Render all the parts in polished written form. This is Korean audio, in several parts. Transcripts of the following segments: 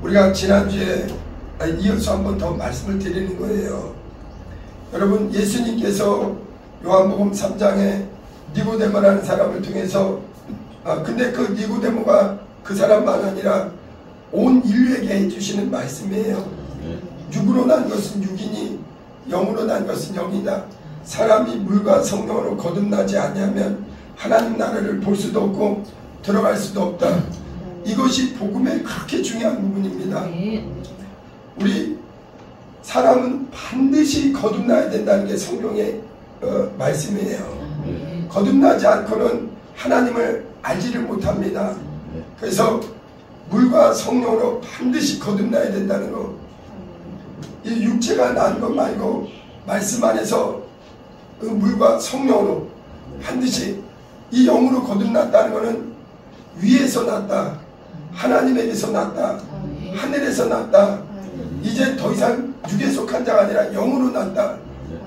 우리가 지난주에 이어서 한 번 더 말씀을 드리는 거예요. 여러분, 예수님께서 요한복음 3장에 니고데모라는 사람을 통해서 근데 그 니고데모가 그 사람만 아니라 온 인류에게 해주시는 말씀이에요. 육으로 난 것은 육이니 영으로 난 것은 영이다. 사람이 물과 성령으로 거듭나지 않냐면 하나님 나라를 볼 수도 없고 들어갈 수도 없다. 이것이 복음의 그렇게 중요한 부분입니다. 우리 사람은 반드시 거듭나야 된다는 게 성경의 말씀이에요. 거듭나지 않고는 하나님을 알지를 못합니다. 그래서 물과 성령으로 반드시 거듭나야 된다는 거. 이 육체가 난 것 말고 말씀 안에서 그 물과 성령으로 반드시 이 영으로 거듭났다는 것은 위에서 났다, 하나님에게서 났다, 하늘에서 났다, 이제 더 이상 육에 속한 자가 아니라 영으로 났다.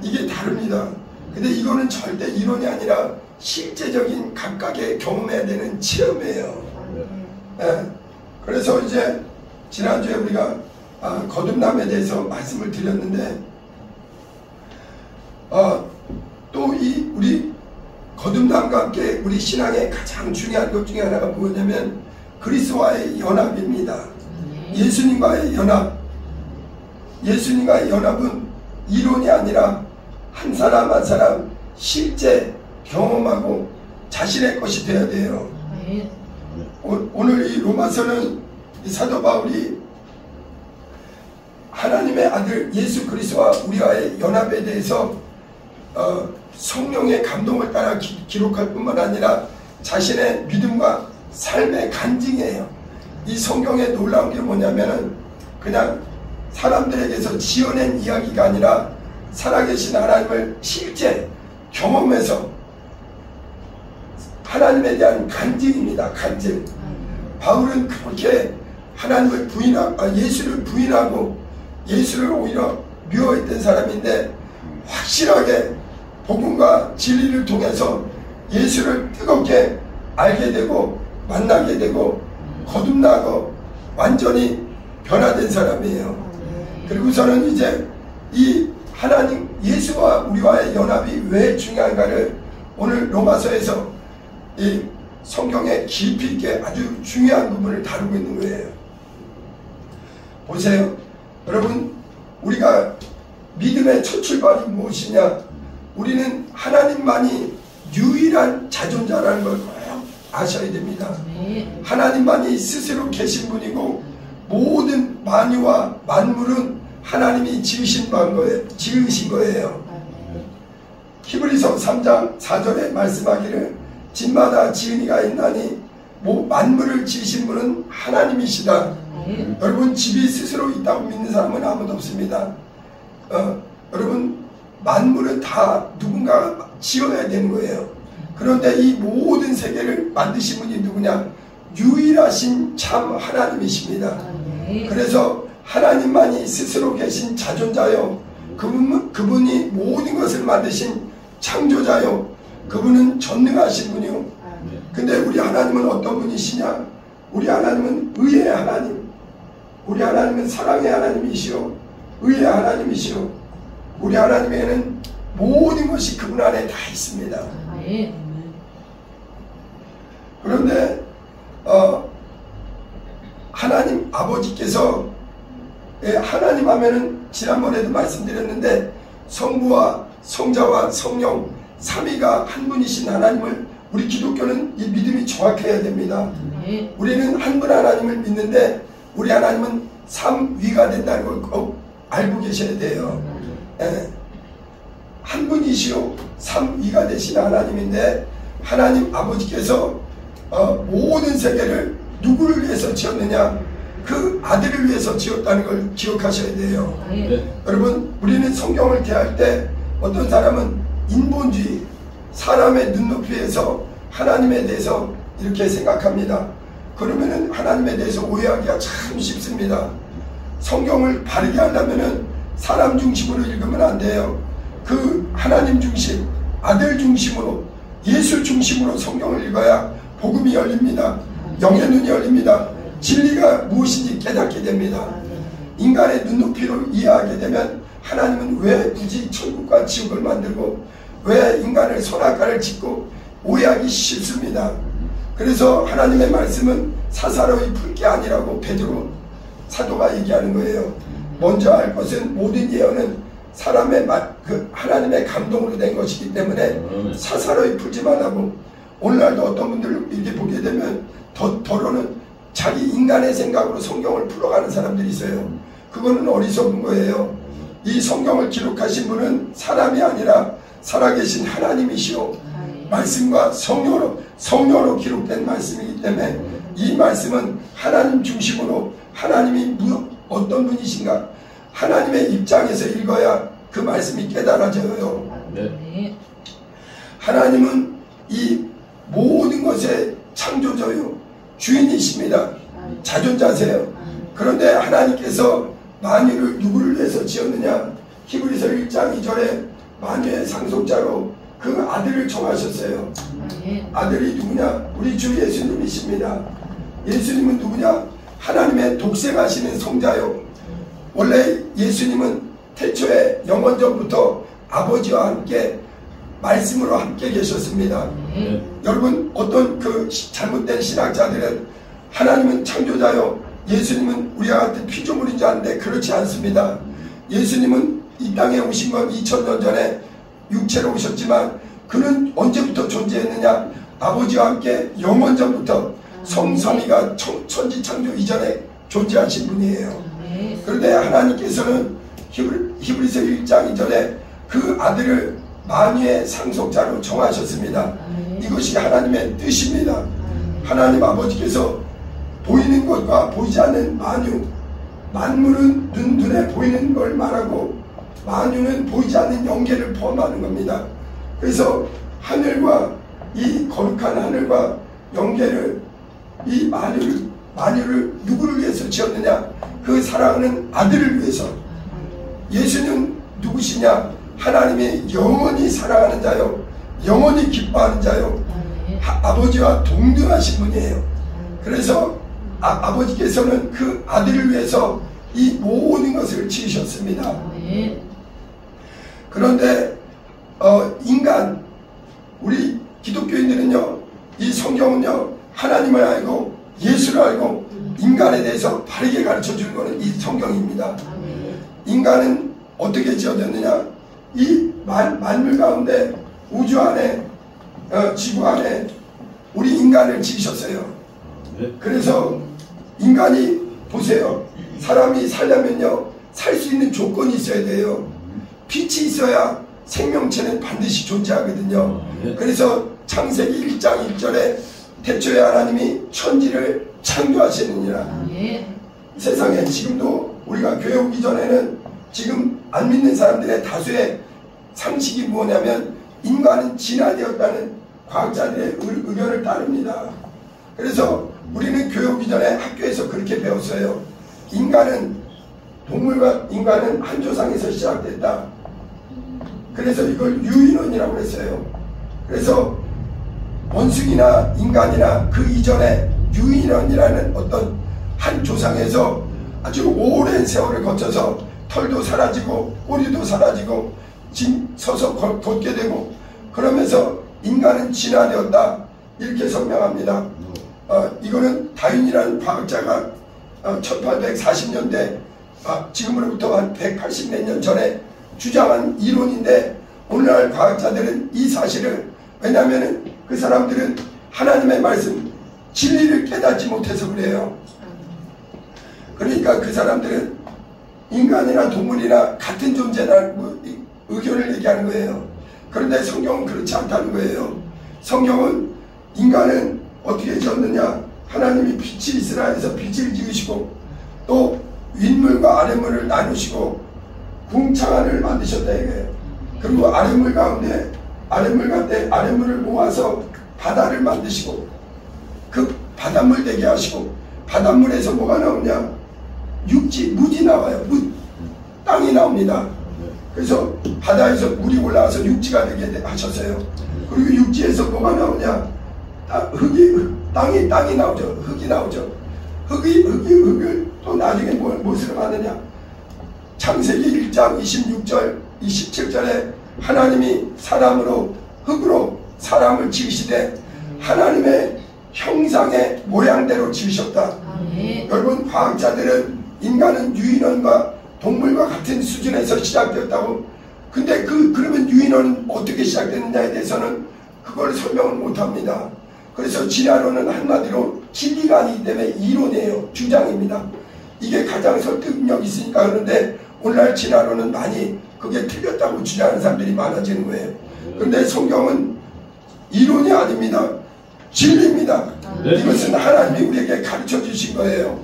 이게 다릅니다. 근데 이거는 절대 이론이 아니라 실제적인 감각에 경험해야 되는 체험이에요. 그래서 이제 지난주에 우리가 거듭남에 대해서 말씀을 드렸는데 또 이 우리 거듭남과 함께 우리 신앙의 가장 중요한 것 중에 하나가 뭐냐면 그리스도와의 연합입니다. 예수님과의 연합. 예수님과의 연합은 이론이 아니라 한 사람 한 사람 실제 경험하고 자신의 것이 되어야 돼요. 오늘 이 로마서는 이 사도 바울이 하나님의 아들 예수 그리스도와 우리와의 연합에 대해서 성령의 감동을 따라 기록할 뿐만 아니라 자신의 믿음과 삶의 간증이에요. 이 성경의 놀라운 게 뭐냐면은 그냥 사람들에게서 지어낸 이야기가 아니라 살아계신 하나님을 실제 경험해서 하나님에 대한 간증입니다. 간증. 바울은 그렇게 하나님을 예수를 부인하고 예수를 오히려 미워했던 사람인데 확실하게 복음과 진리를 통해서 예수를 뜨겁게 알게 되고 만나게 되고 거듭나고 완전히 변화된 사람이에요. 그리고서는 이제 이 하나님 예수와 우리와의 연합이 왜 중요한가를 오늘 로마서에서 이 성경에 깊이 있게 아주 중요한 부분을 다루고 있는 거예요. 보세요. 여러분, 우리가 믿음의 첫 출발이 무엇이냐? 우리는 하나님만이 유일한 자존자라는 걸 꼭 아셔야 됩니다. 하나님만이 스스로 계신 분이고 모든 만유와 만물은 하나님이 지으신 거예요. 히브리서 3장 4절에 말씀하기를 집마다 지은 이가 있나니 만물을 지으신 분은 하나님이시다. 여러분, 집이 스스로 있다고 믿는 사람은 아무도 없습니다. 여러분, 만물은 다 누군가가 지어야 되는 거예요. 그런데 이 모든 세계를 만드신 분이 누구냐? 유일하신 참 하나님이십니다. 그래서 하나님만이 스스로 계신 자존자요, 그분이 모든 것을 만드신 창조자요, 그분은 전능하신 분이요. 근데 우리 하나님은 어떤 분이시냐? 우리 하나님은 의의 하나님, 우리 하나님은 사랑의 하나님이시요, 의의 하나님이시요. 우리 하나님에는 모든 것이 그분 안에 다 있습니다. 그런데 하나님 아버지께서 하나님 하면은 지난번에도 말씀드렸는데 성부와 성자와 성령 삼위가 한 분이신 하나님을 우리 기독교는 이 믿음이 정확해야 됩니다. 우리는 한 분 하나님을 믿는데 우리 하나님은 삼위가 된다는 걸 꼭 알고 계셔야 돼요. 한 분이시요 삼위가 되신 하나님인데 하나님 아버지께서 모든 세계를 누구를 위해서 지었느냐? 그 아들을 위해서 지었다는 걸 기억하셔야 돼요. 여러분, 우리는 성경을 대할 때 어떤 사람은 인본주의, 사람의 눈높이에서 하나님에 대해서 이렇게 생각합니다. 그러면은 하나님에 대해서 오해하기가 참 쉽습니다. 성경을 바르게 하려면은 사람 중심으로 읽으면 안 돼요. 그 하나님 중심, 아들 중심으로, 예수 중심으로 성경을 읽어야 복음이 열립니다. 영의 눈이 열립니다. 진리가 무엇인지 깨닫게 됩니다. 인간의 눈높이로 이해하게 되면 하나님은 왜 굳이 천국과 지옥을 만들고 왜 인간을 선악과를 짓고 오해하기 쉽습니다. 그래서 하나님의 말씀은 사사로이 풀 게 아니라고 베드로 사도가 얘기하는 거예요. 먼저 알 것은 모든 예언은 사람의 하나님의 감동으로 된 것이기 때문에 사사로이 풀지만 하고, 오늘날도 어떤 분들 이렇게 보게 되면 더러는 자기 인간의 생각으로 성경을 풀어가는 사람들이 있어요. 그거는 어리석은 거예요. 이 성경을 기록하신 분은 사람이 아니라 살아계신 하나님이시오. 말씀과 성령으로 기록된 말씀이기 때문에 이 말씀은 하나님 중심으로 하나님이 어떤 분이신가 하나님의 입장에서 읽어야 그 말씀이 깨달아져요. 네. 하나님은 이 모든 것의 창조자요 주인이십니다. 자존자세요. 그런데 하나님께서 만유를 누구를 위해서 지었느냐? 히브리서 1장 2절에 만유의 상속자로 그 아들을 정하셨어요. 아들이 누구냐? 우리 주 예수님이십니다. 예수님은 누구냐? 하나님의 독생하시는 성자요. 원래 예수님은 태초에 영원전부터 아버지와 함께 말씀으로 함께 계셨습니다. 여러분, 어떤 그 잘못된 신학자들은 하나님은 창조자요, 예수님은 우리와 같은 피조물인 줄 아는데 그렇지 않습니다. 예수님은 이 땅에 오신 건 2000년 전에 육체로 오셨지만 그는 언제부터 존재했느냐? 아버지와 함께 영원전부터 성삼위가 천지창조 이전에 존재하신 분이에요. 그런데 하나님께서는 히브리서 1장 2절에 그 아들을 만유의 상속자로 정하셨습니다. 이것이 하나님의 뜻입니다. 하나님 아버지께서 보이는 것과 보이지 않는 만유, 만물은 눈에 보이는 걸 말하고 만유는 보이지 않는 영계를 포함하는 겁니다. 그래서 하늘과 이 거룩한 하늘과 영계를, 이 만유를 누구를 위해서 지었느냐? 그 사랑하는 아들을 위해서. 예수는 누구시냐? 하나님의 영원히 사랑하는 자요, 영원히 기뻐하는 자요, 아버지와 동등하신 분이에요. 그래서 아버지께서는 그 아들을 위해서 이 모든 것을 지으셨습니다. 그런데 인간, 우리 기독교인들은요, 이 성경은요, 하나님을 알고 예수를 알고 인간에 대해서 바르게 가르쳐 주는 것은 이 성경입니다. 인간은 어떻게 지어졌느냐? 이 만물 가운데, 우주 안에, 지구 안에 우리 인간을 지으셨어요. 그래서 인간이, 보세요, 사람이 살려면요, 살 수 있는 조건이 있어야 돼요. 빛이 있어야 생명체는 반드시 존재하거든요. 그래서 창세기 1장 1절에 태초에 하나님이 천지를 창조하시느니라. 세상에 지금도 우리가 교회 오기 전에는 지금 안 믿는 사람들의 다수의 상식이 뭐냐면 인간은 진화되었다는 과학자들의 의견을 따릅니다. 그래서 우리는 교회 오기 전에 학교에서 그렇게 배웠어요. 동물과 인간은 한 조상에서 시작됐다. 그래서 이걸 유인원이라고 했어요. 그래서 원숭이나 인간이나 그 이전에 유인원이라는 어떤 한 조상에서 아주 오랜 세월을 거쳐서 털도 사라지고 꼬리도 사라지고 서서 걷게 되고 그러면서 인간은 진화되었다, 이렇게 설명합니다. 이거는 다윈이라는 과학자가 1840년대, 지금으로부터 한 180 몇 년 전에 주장한 이론인데, 오늘날 과학자들은 이 사실을, 왜냐하면 그 사람들은 하나님의 말씀, 진리를 깨닫지 못해서 그래요. 그러니까 그 사람들은 인간이나 동물이나 같은 존재라는 의견을 얘기하는 거예요. 그런데 성경은 그렇지 않다는 거예요. 성경은 인간은 어떻게 지었느냐? 하나님이 빛이 있으라 해서 빛을 지으시고, 또 윗물과 아랫물을 나누시고 궁창하늘 만드셨다 이거예요. 그리고 아랫물 가운데 아랫물을 모아서 바다를 만드시고 그 바닷물 되게 하시고, 바닷물에서 뭐가 나오냐? 물이 나와요. 땅이 나옵니다. 그래서 바다에서 물이 올라와서 육지가 되게 하셨어요. 그리고 육지에서 뭐가 나오냐? 땅이 나오죠. 흙이 나오죠. 흙을 또 나중에 무엇으로 만드냐? 창세기 1장 26절 27절에 하나님이 사람으로 흙으로 사람을 지으시되 하나님의 형상의 모양대로 지으셨다. 여러분, 과학자들은 인간은 유인원과 동물과 같은 수준에서 시작되었다고. 근데 그러면 유인원은 어떻게 시작됐느냐에 대해서는 그걸 설명을 못합니다. 그래서 진화론은 한마디로 진리가 아니기 때문에 이론이에요. 주장입니다. 이게 가장 설득력이 있으니까. 그런데 오늘날 진화론은 많이 그게 틀렸다고 주장하는 사람들이 많아지는 거예요. 그런데 성경은 이론이 아닙니다. 진리입니다. 이것은 하나님이 우리에게 가르쳐 주신 거예요.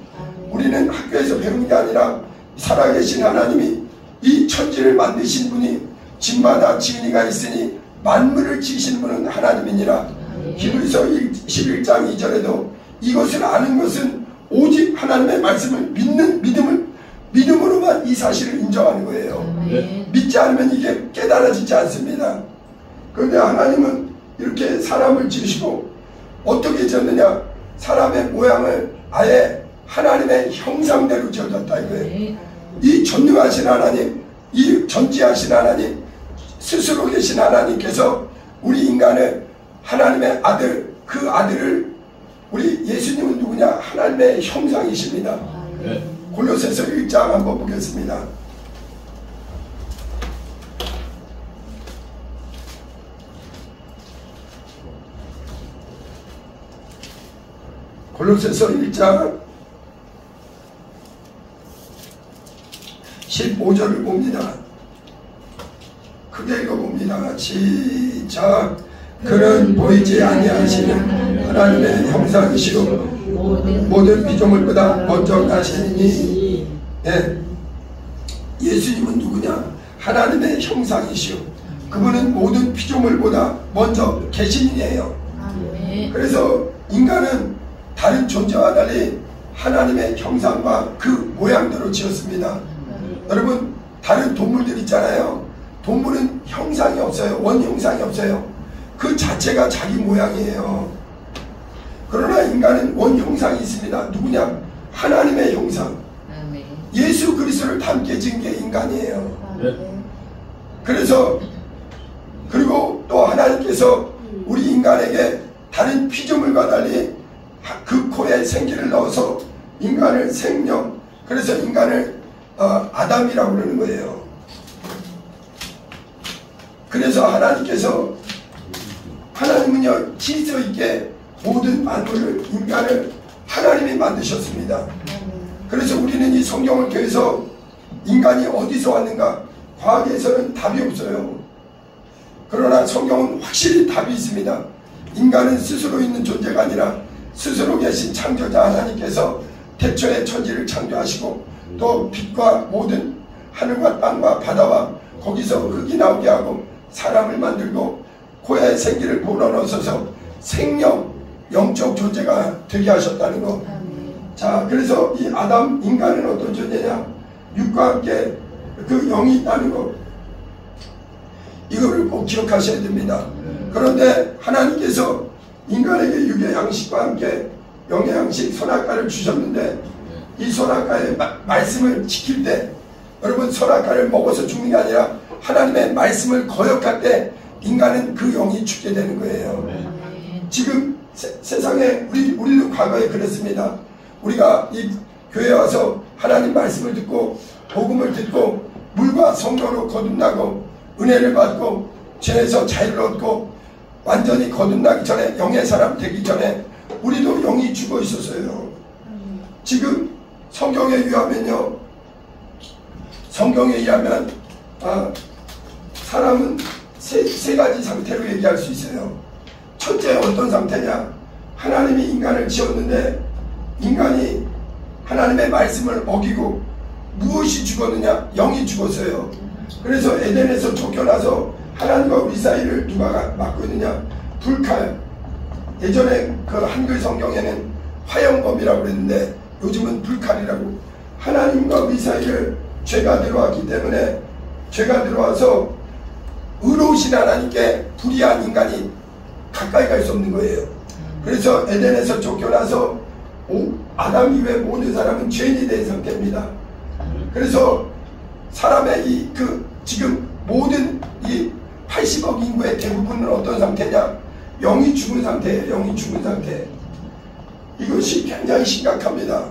우리는 학교에서 배우는 게 아니라 살아계신 하나님이 이 천지를 만드신 분이 집마다 지은이가 있으니 만물을 지으신 분은 하나님이니라. 히브리서 11장 2절에도 이것을 아는 것은 오직 하나님의 말씀을 믿음으로만 이 사실을 인정하는 거예요. 믿지 않으면 이게 깨달아지지 않습니다. 그런데 하나님은 이렇게 사람을 지으시고 어떻게 지었느냐? 사람의 모양을 아예 하나님의 형상대로 지어졌다 이거예요. 이 전능하신 하나님, 이 전지하신 하나님, 스스로 계신 하나님께서 우리 인간을 하나님의 아들, 그 아들을, 우리 예수님은 누구냐? 하나님의 형상이십니다. 골로새서 1장 한번 보겠습니다. 골로새서 1장 15절을 봅니다. 크게 읽어봅니다. 시작. 그는 보이지 아니하시는 하나님의 형상이시고 모든 피조물보다 먼저 나시니. 예수님은 누구냐? 하나님의 형상이시오. 그분은 모든 피조물보다 먼저 계신 이에요. 그래서 인간은 다른 존재와 달리 하나님의 형상과 그 모양대로 지었습니다. 여러분, 다른 동물들 있잖아요. 동물은 형상이 없어요. 원형상이 없어요. 그 자체가 자기 모양이에요. 그러나 인간은 원형상이 있습니다. 누구냐? 하나님의 형상. 예수 그리스도를 닮게 지은 게 인간이에요. 그래서 그리고 또 하나님께서 우리 인간에게 다른 피조물과 달리 그 코에 생기를 넣어서 인간을 생명, 그래서 인간을 아담이라고 그러는 거예요. 그래서 하나님은요 질서 있게 모든 만물을, 인간을 하나님이 만드셨습니다. 그래서 우리는 이 성경을 통해서 인간이 어디서 왔는가? 과학에서는 답이 없어요. 그러나 성경은 확실히 답이 있습니다. 인간은 스스로 있는 존재가 아니라 스스로 계신 창조자 하나님께서 태초에 천지를 창조하시고 또 빛과 모든 하늘과 땅과 바다와 거기서 흙이 나오게 하고 사람을 만들고 코에 생기를 불어넣어서 생명, 영적 존재가 되게 하셨다는 거. 자, 그래서 이 아담 인간은 어떤 존재냐? 육과 함께 그 영이 있다는 거. 이거를 꼭 기억하셔야 됩니다. 그런데 하나님께서 인간에게 육의 양식과 함께 영의 양식 선악과를 주셨는데 이 선악과의 말씀을 지킬 때, 여러분, 선악과를 먹어서 죽는 게 아니라 하나님의 말씀을 거역할 때 인간은 그 영이 죽게 되는 거예요. 지금 세상에 우리도 과거에 그랬습니다. 우리가 이 교회에 와서 하나님 말씀을 듣고 복음을 듣고 물과 성령으로 거듭나고 은혜를 받고 죄에서 자유를 얻고 완전히 거듭나기 전에, 영의 사람 되기 전에 우리도 영이 죽어 있었어요. 지금 성경에 의하면요, 성경에 의하면 사람은 세 가지 상태로 얘기할 수 있어요. 첫째, 어떤 상태냐? 하나님이 인간을 지었는데 인간이 하나님의 말씀을 어기고 무엇이 죽었느냐? 영이 죽었어요. 그래서 에덴에서 쫓겨나서 하나님과 우리 사이를 누가 막고 있느냐? 불칼. 예전에 그 한글 성경에는 화영검이라고 그랬는데 요즘은 불칼이라고. 하나님과 우리 사이를 죄가 들어왔기 때문에, 죄가 들어와서 의로우신 하나님께 불의한 인간이 가까이 갈 수 없는 거예요. 그래서 에덴에서 쫓겨나서 아담 이후에 모든 사람은 죄인이 된 상태입니다. 그래서 사람의 지금 모든 이 80억 인구의 대부분은 어떤 상태냐? 영이 죽은 상태예요. 영이 죽은 상태. 이것이 굉장히 심각합니다.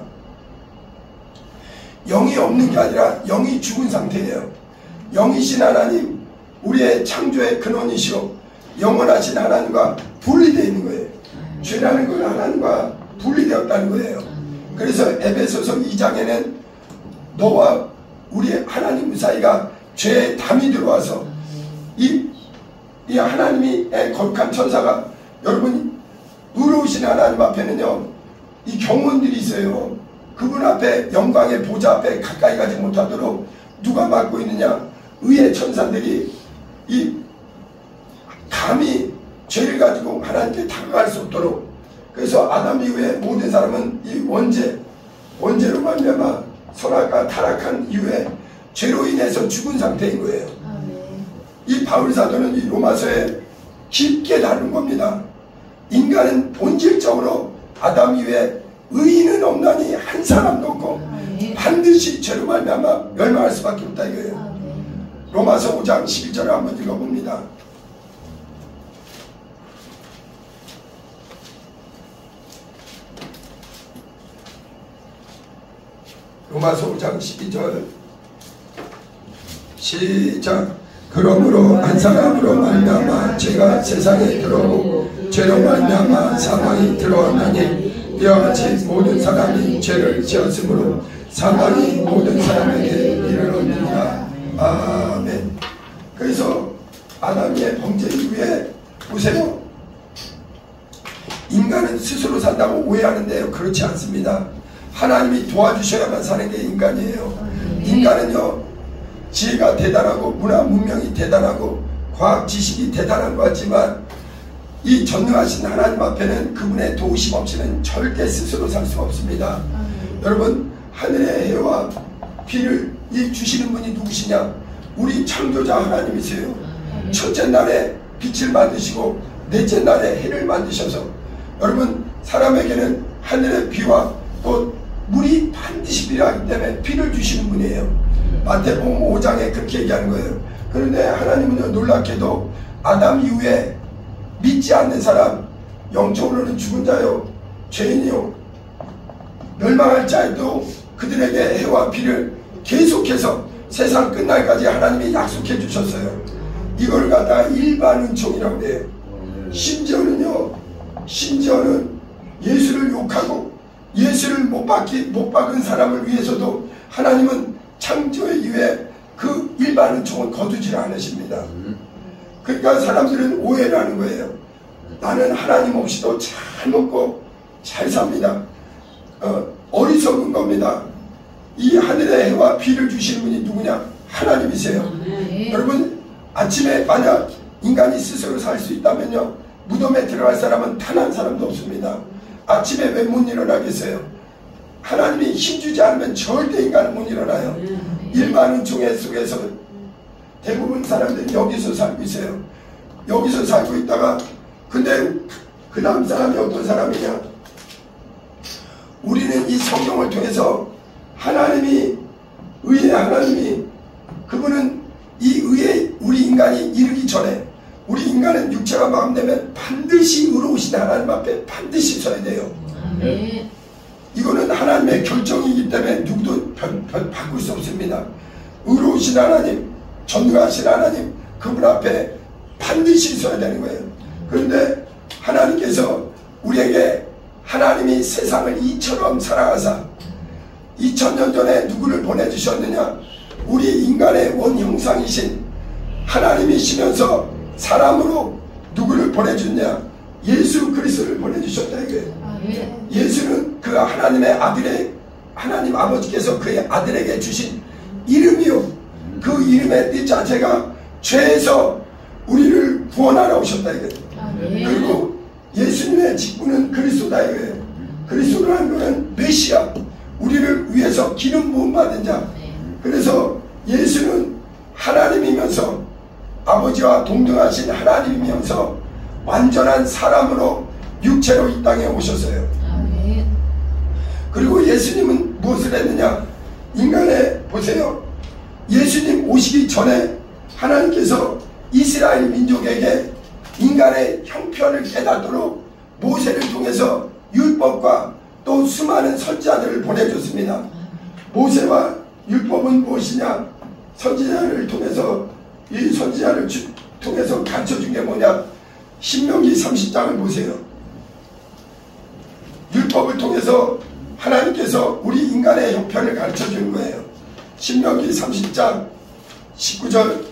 영이 없는 게 아니라 영이 죽은 상태예요. 영이신 하나님, 우리의 창조의 근원이시오 영원하신 하나님과 분리되어 있는 거예요. 죄라는 건 하나님과 분리되었다는 거예요. 그래서 에베소서 2장에는 너와 우리 하나님 사이가 죄의 담이 들어와서 이 하나님의 거룩한 천사가, 여러분 의로우신 하나님 앞에는요 이 경원들이 있어요. 그분 앞에, 영광의 보좌 앞에 가까이 가지 못하도록 누가 막고 있느냐? 의의 천사들이 감히 죄를 가지고 하나님께 다가갈 수 없도록. 그래서 아담 이후에 모든 사람은 이 원죄로 말미암아 선악과 타락한 이후에 죄로 인해서 죽은 상태인 거예요. 이 바울 사도는 이 로마서에 깊게 다룬 겁니다. 인간은 본질적으로 아담 이후에 의인은 없나니 한 사람도 없고 반드시 죄로 말미암아 멸망할 수밖에 없다 이거예요. 로마서 5장 11절을 한번 읽어봅니다. 로마서 5장 12절 시작. 그러므로 한 사람으로 말미암아 죄가 세상에 들어오고 죄로 말미암아 사망이 들어왔나니 이와 같이 모든 사람이 죄를 지었으므로 사망이 모든 사람에게 이르렀느니라. 아멘. 그래서 아담의 범죄 이후에 보세요. 인간은 스스로 산다고 오해하는데요. 그렇지 않습니다. 하나님이 도와주셔야만 사는 게 인간이에요. 인간은요 지혜가 대단하고 문화 문명이 대단하고 과학 지식이 대단한 것 같지만 이 전능하신 하나님 앞에는 그분의 도우심 없이는 절대 스스로 살 수가 없습니다. 여러분, 하늘의 해와 비를 주시는 분이 누구시냐? 우리 창조자 하나님이세요. 첫째 날에 빛을 만드시고 넷째 날에 해를 만드셔서, 여러분, 사람에게는 하늘의 비와 또 물이 반드시 필요하기 때문에 비를 주시는 분이에요. 마태복음 5장에 그렇게 얘기하는 거예요. 그런데 하나님은 놀랍게도 아담 이후에 믿지 않는 사람, 영적으로는 죽은 자요, 죄인이요, 멸망할 자에도 그들에게 해와 비를 계속해서 세상 끝날까지 하나님이 약속해 주셨어요. 이걸 갖다가 일반 은총이라고 해요. 심지어는 예수를 욕하고 예수를 못 박은 사람을 위해서도 하나님은 창조 이후에 그 일반 은총은 거두지를 않으십니다. 그러니까 사람들은 오해를 하는 거예요. 나는 하나님 없이도 잘 먹고 잘 삽니다. 어리석은 겁니다. 이 하늘의 해와 비를 주시는 분이 누구냐? 하나님이세요. 여러분, 아침에 만약 인간이 스스로 살 수 있다면요, 무덤에 들어갈 사람은 단 한 사람도 없습니다. 아침에 왜 못 일어나겠어요? 하나님이 힘주지 않으면 절대 인간은 못 일어나요. 일반 은총의 속에서 대부분 사람들이 여기서 살고 있어요. 여기서 살고 있다가, 근데 그 다음 사람이 어떤 사람이냐? 우리는 이 성경을 통해서 하나님이, 의의 하나님이, 그분은 이 의에 우리 인간이 이르기 전에, 우리 인간은 육체가 마음되면 반드시 의로우신 하나님 앞에 반드시 서야 돼요. 이거는 하나님의 결정이기 때문에 누구도 바꿀 수 없습니다. 의로우신 하나님, 전능하신 하나님, 그분 앞에 반드시 서야 되는 거예요. 그런데 하나님께서 우리에게, 하나님이 세상을 이처럼 사랑하사 2000년 전에 누구를 보내주셨느냐? 우리 인간의 원형상이신 하나님이시면서 사람으로 누구를 보내줬냐? 예수 그리스도를 보내주셨다 이거예요. 예수는 그 하나님의 아들의, 하나님 아버지께서 그의 아들에게 주신 이름이요, 그 이름의 뜻 자체가 죄에서 우리를 구원하러 오셨다 이거예요. 그리고 예수님의 직분은 그리스도다 이거예요. 그리스도라는 것은 메시아, 우리를 위해서 기름 부음 받은 자. 그래서 예수는 하나님이면서, 아버지와 동등하신 하나님이면서 완전한 사람으로 육체로 이 땅에 오셨어요. 예수님은 무엇을 했느냐? 인간의, 보세요, 예수님 오시기 전에 하나님께서 이스라엘 민족에게 인간의 형편을 깨닫도록 모세를 통해서 율법과 또 수많은 선지자들을 보내줬습니다. 모세와 율법은 무엇이냐? 선지자를 통해서, 이 선지자를 통해서 가르쳐준 게 뭐냐? 신명기 30장을 보세요. 율법을 통해서 하나님께서 우리 인간의 형편을 가르쳐주는 거예요. 신명기 30장 19절,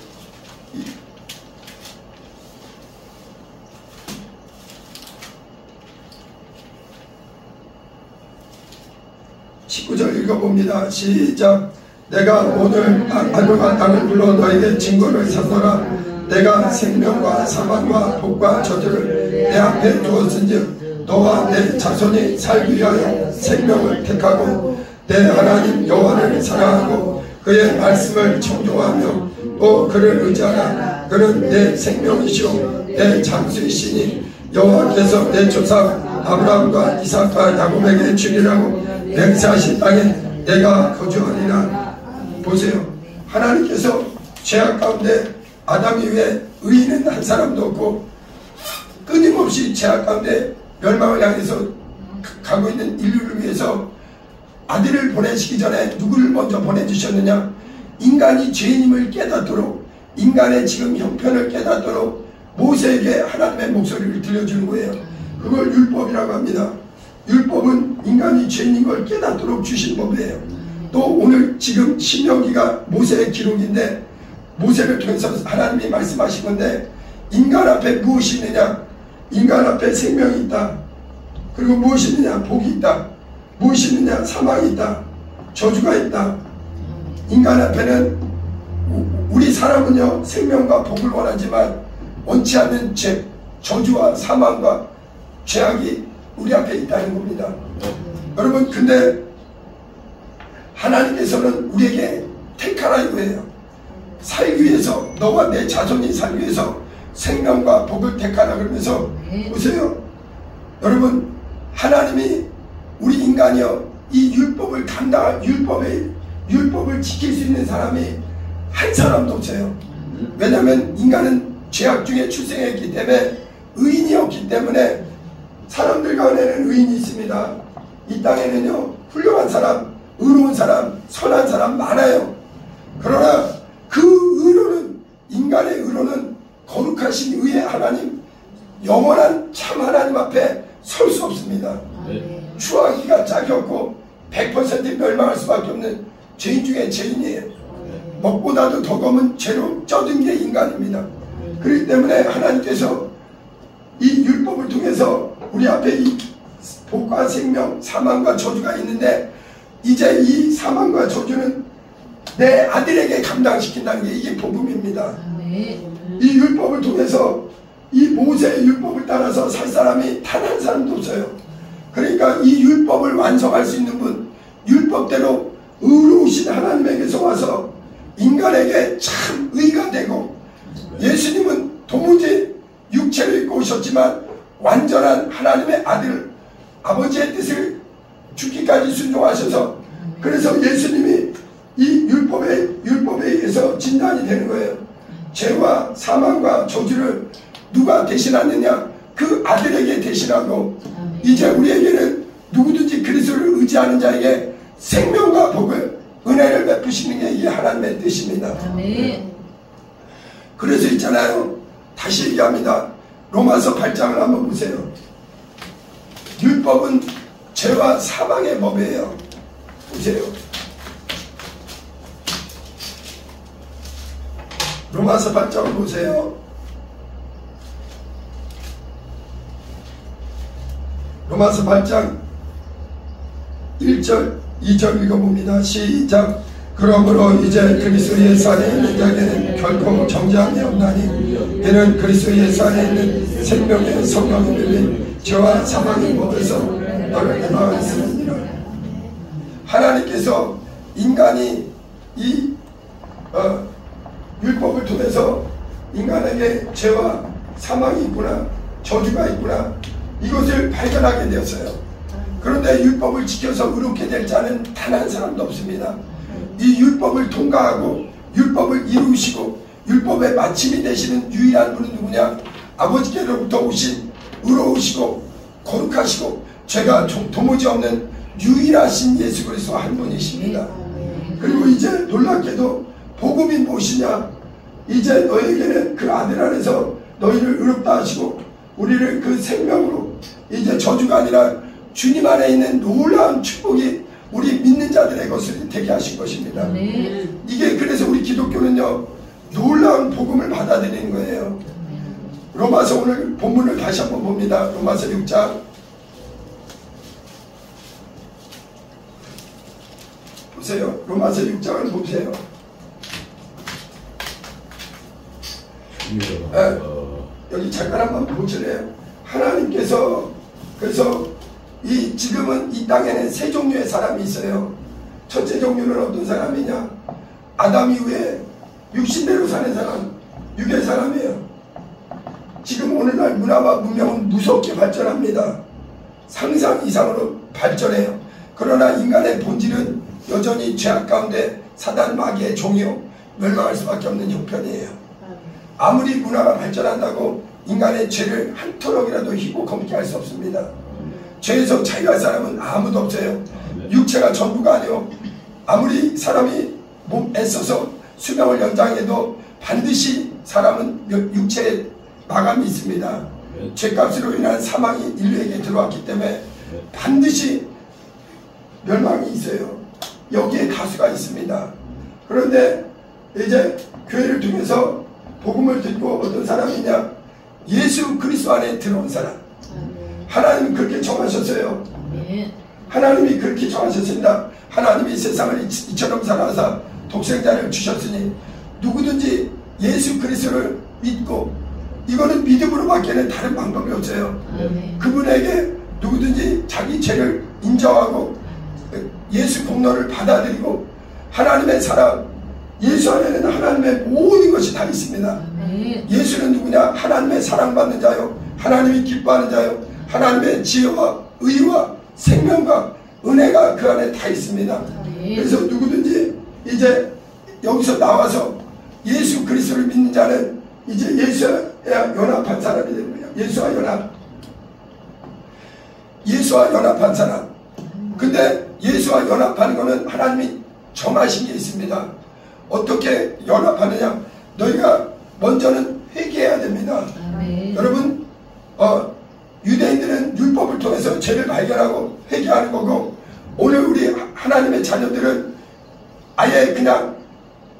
19절 읽어봅니다. 시작. 내가 오늘 하늘과 땅을 불러 너에게 증거를 삼노라. 내가 생명과 사망과 복과 저주를 내 앞에 두었은즉 너와 내 자손이 살기 위하여 생명을 택하고 내 하나님 여호와를 사랑하고 그의 말씀을 청종하며 또 그를 의지하라. 그는 내 생명이시오 내 장수이시니 여호와께서 내 조상 아브라함과 이삭과 야곱에게 주리라고 맹세하신 땅에 내가 거주하리라. 보세요. 하나님께서 죄악 가운데 아담 이후에 의인은 한 사람도 없고 끊임없이 죄악 가운데 멸망을 향해서 가고 있는 인류를 위해서 아들을 보내시기 전에 누구를 먼저 보내주셨느냐? 인간이 죄인임을 깨닫도록, 인간의 지금 형편을 깨닫도록 모세에게 하나님의 목소리를 들려주는 거예요. 그걸 율법이라고 합니다. 율법은 인간이 죄인인 걸 깨닫도록 주신 법이에요. 또 오늘 지금 신명기가 모세의 기록인데 모세를 통해서 하나님이 말씀하신 건데 인간 앞에 무엇이 있느냐? 인간 앞에 생명이 있다. 그리고 무엇이 있느냐? 복이 있다. 무엇이 있느냐? 사망이 있다. 저주가 있다. 인간 앞에는 우리 사람은요 생명과 복을 원하지만 원치 않는 죄, 저주와 사망과 죄악이 우리 앞에 있다는 겁니다. 여러분, 근데 하나님께서는 우리에게 택하라 이거예요. 살기 위해서, 너와 내 자손이 살기 위해서 생명과 복을 택하라 그러면서 보세요. 여러분, 하나님이 우리 인간이요 이 율법을 감당할, 율법을 지킬 수 있는 사람이 한 사람도 없어요. 왜냐하면 인간은 죄악 중에 출생했기 때문에 의인이 없기 때문에 사람들 가운데는 의인이 있습니다. 이 땅에는요 훌륭한 사람, 의로운 사람, 선한 사람 많아요. 그러나 그 의로는, 인간의 의로는 거룩하신 의의 하나님, 영원한 참 하나님 앞에 설 수 없습니다. 추하기가 짝이 없고 100% 멸망할 수밖에 없는 죄인 중에 죄인이에요. 먹보다도 더 검은 죄로 쩌든 게 인간입니다. 그렇기 때문에 하나님께서 이 율법을 통해서 우리 앞에 이 복과 생명, 사망과 저주가 있는데 이제 이 사망과 저주는 내 아들에게 감당시킨다는 게 이게 복음입니다. 이 율법을 통해서 이 모세의 율법을 따라서 살 사람이 단 한 사람도 없어요. 그러니까 이 율법을 완성할 수 있는 분, 율법대로 의로우신 하나님에게서 와서 인간에게 참 의가 되고, 예수님은 도무지 육체를 입고 오셨지만 완전한 하나님의 아들, 아버지의 뜻을 죽기까지 순종하셔서, 그래서 예수님이 이 율법에 의해서 진단이 되는 거예요. 죄와 사망과 저주를 누가 대신하느냐? 그 아들에게 대신하고, 이제 우리에게는 누구든지 그리스도를 의지하는 자에게 생명과 복을, 은혜를 베푸시는 게 이게 하나님의 뜻입니다. 그래서 있잖아요, 다시 얘기합니다. 로마서 8장을 한번 보세요. 율법은 죄와 사망의 법이에요. 보세요. 로마서 8장을 보세요. 로마서 8장 1절 2절 읽어봅니다. 시작. 그러므로 이제 그리스도 예수 안에 있는 자에게는 결코 정죄함이 없나니 이는 그리스도 예수 안에 있는 생명의 성령이 밀린 죄와 사망의 법에서 너를 해방하였습니다. 하나님께서 인간이 이 율법을 통해서 인간에게 죄와 사망이 있구나, 저주가 있구나, 이것을 발견하게 되었어요. 그런데 율법을 지켜서 의롭게 될 자는 단 한 사람도 없습니다. 이 율법을 통과하고 율법을 이루시고 율법의 마침이 되시는 유일한 분은 누구냐? 아버지께로부터 오신 의로우시고 거룩하시고 죄가 도무지 없는 유일하신 예수 그리스도 한 분이십니다. 그리고 이제 놀랍게도 복음이 무엇이냐? 이제 너에게는 그 아들 안에서 너희를 의롭다 하시고 우리를 그 생명으로 이제 저주가 아니라 주님 안에 있는 놀라운 축복이 우리 믿는 자들의 것을 되게 하신 것입니다. 이게 그래서 우리 기독교는요 놀라운 복음을 받아들이는 거예요. 로마서 오늘 본문을 다시 한번 봅니다. 로마서 6장 보세요. 로마서 6장을 보세요. 네, 여기 잠깐 한번 보실래요? 하나님께서 그래서 지금은 이 땅에는 세 종류의 사람이 있어요. 첫째 종류는 어떤 사람이냐? 아담 이후에 육신대로 사는 사람, 육의 사람이에요. 지금 오늘날 문화와 문명은 무섭게 발전합니다. 상상 이상으로 발전해요. 그러나 인간의 본질은 여전히 죄악 가운데 사단 마귀의 종이요 멸망할 수밖에 없는 형편이에요. 아무리 문화가 발전한다고 인간의 죄를 한 토록이라도 희고 검게 할 수 없습니다. 죄에서 자유할 사람은 아무도 없어요. 육체가 전부가 아니요 아무리 사람이 애써서 수명을 연장해도 반드시 사람은 육체에 마감이 있습니다. 죄값으로 인한 사망이 인류에게 들어왔기 때문에 반드시 멸망이 있어요. 여기에 가수가 있습니다. 그런데 이제 교회를 통해서 복음을 듣고 어떤 사람이냐? 예수 그리스도 안에 들어온 사람. 하나님은 그렇게 정하셨어요. 하나님이 그렇게 정하셨습니다. 하나님이 세상을 이처럼 살아서 독생자를 주셨으니 누구든지 예수 그리스도를 믿고 이거는 믿음으로 밖에는 다른 방법이 없어요. 그분에게 누구든지 자기 죄를 인정하고 예수 공로를 받아들이고 하나님의 사랑, 예수 안에는 하나님의 모든 것이 다 있습니다. 예수는 누구냐? 하나님의 사랑받는 자요, 하나님이 기뻐하는 자요, 하나님의 지혜와 의와 생명과 은혜가 그 안에 다 있습니다. 그래서 누구든지 이제 여기서 나와서 예수 그리스도를 믿는 자는 이제 예수와 연합한 사람이 됩니다. 예수와 연합한 사람. 근데 예수와 연합하는 것은 하나님이 정하신 게 있습니다. 어떻게 연합하느냐? 너희가 먼저는 회개해야 됩니다. 여러분 유대인들은 율법을 통해서 죄를 발견하고 회개하는 거고, 오늘 우리 하나님의 자녀들은 아예 그냥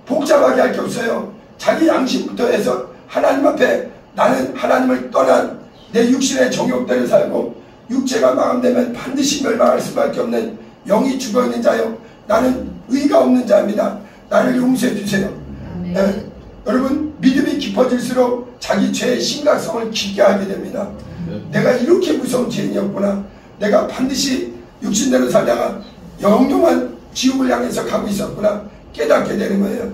복잡하게 할 게 없어요. 자기 양심부터 해서 하나님 앞에 나는 하나님을 떠난 내 육신의 정욕대로 살고 육체가 마감되면 반드시 멸망할 수밖에 없는 영이 죽어있는 자요, 나는 의가 없는 자입니다. 나를 용서해 주세요. 네. 여러분 믿음이 깊어질수록 자기 죄의 심각성을 깊게 하게 됩니다. 내가 이렇게 무서운 죄인이었구나. 내가 반드시 육신대로 살다가 영영한 지옥을 향해서 가고 있었구나 깨닫게 되는 거예요.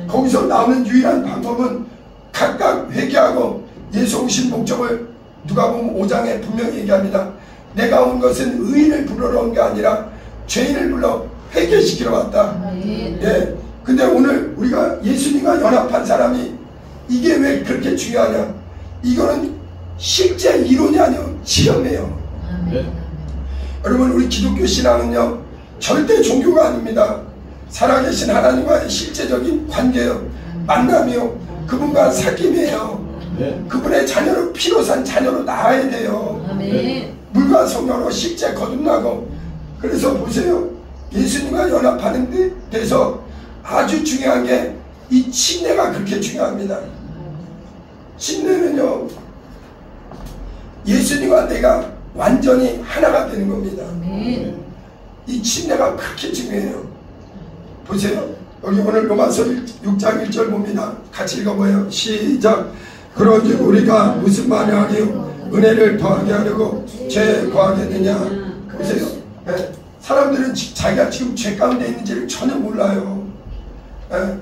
거기서 나오는 유일한 방법은 각각 회개하고 예수 오신 목적을 누가복음 5장에 분명히 얘기합니다. 내가 온 것은 의인을 부르러 온 게 아니라 죄인을 불러 회개시키러 왔다. 예. 근데 오늘 우리가 예수님과 연합한 사람이 이게 왜 그렇게 중요하냐? 이거는 실제 이론이 아니요 실험이에요. 여러분 우리 기독교 신앙은요 절대 종교가 아닙니다. 살아계신 하나님과의 실제적인 관계요, 만남이요, 그분과 사귐이에요. 그분의 자녀로 피로 산 자녀로 나아야 돼요. 물과 성령으로 실제 거듭나고. 그래서 보세요, 예수님과 연합하는 데서 아주 중요한 게 이 침례가 그렇게 중요합니다. 침례는요 예수님과 내가 완전히 하나가 되는 겁니다. 이 침례가 그렇게 중요해요. 보세요, 여기 오늘 로마서 6장 1절 봅니다. 같이 읽어봐요. 시작. 그런즉 우리가 무슨 말을 하리요? 은혜를 더하게 하려고 죄에 거하겠느냐? 보세요. 네. 사람들은 자기가 지금 죄 가운데 있는지를 전혀 몰라요. 네.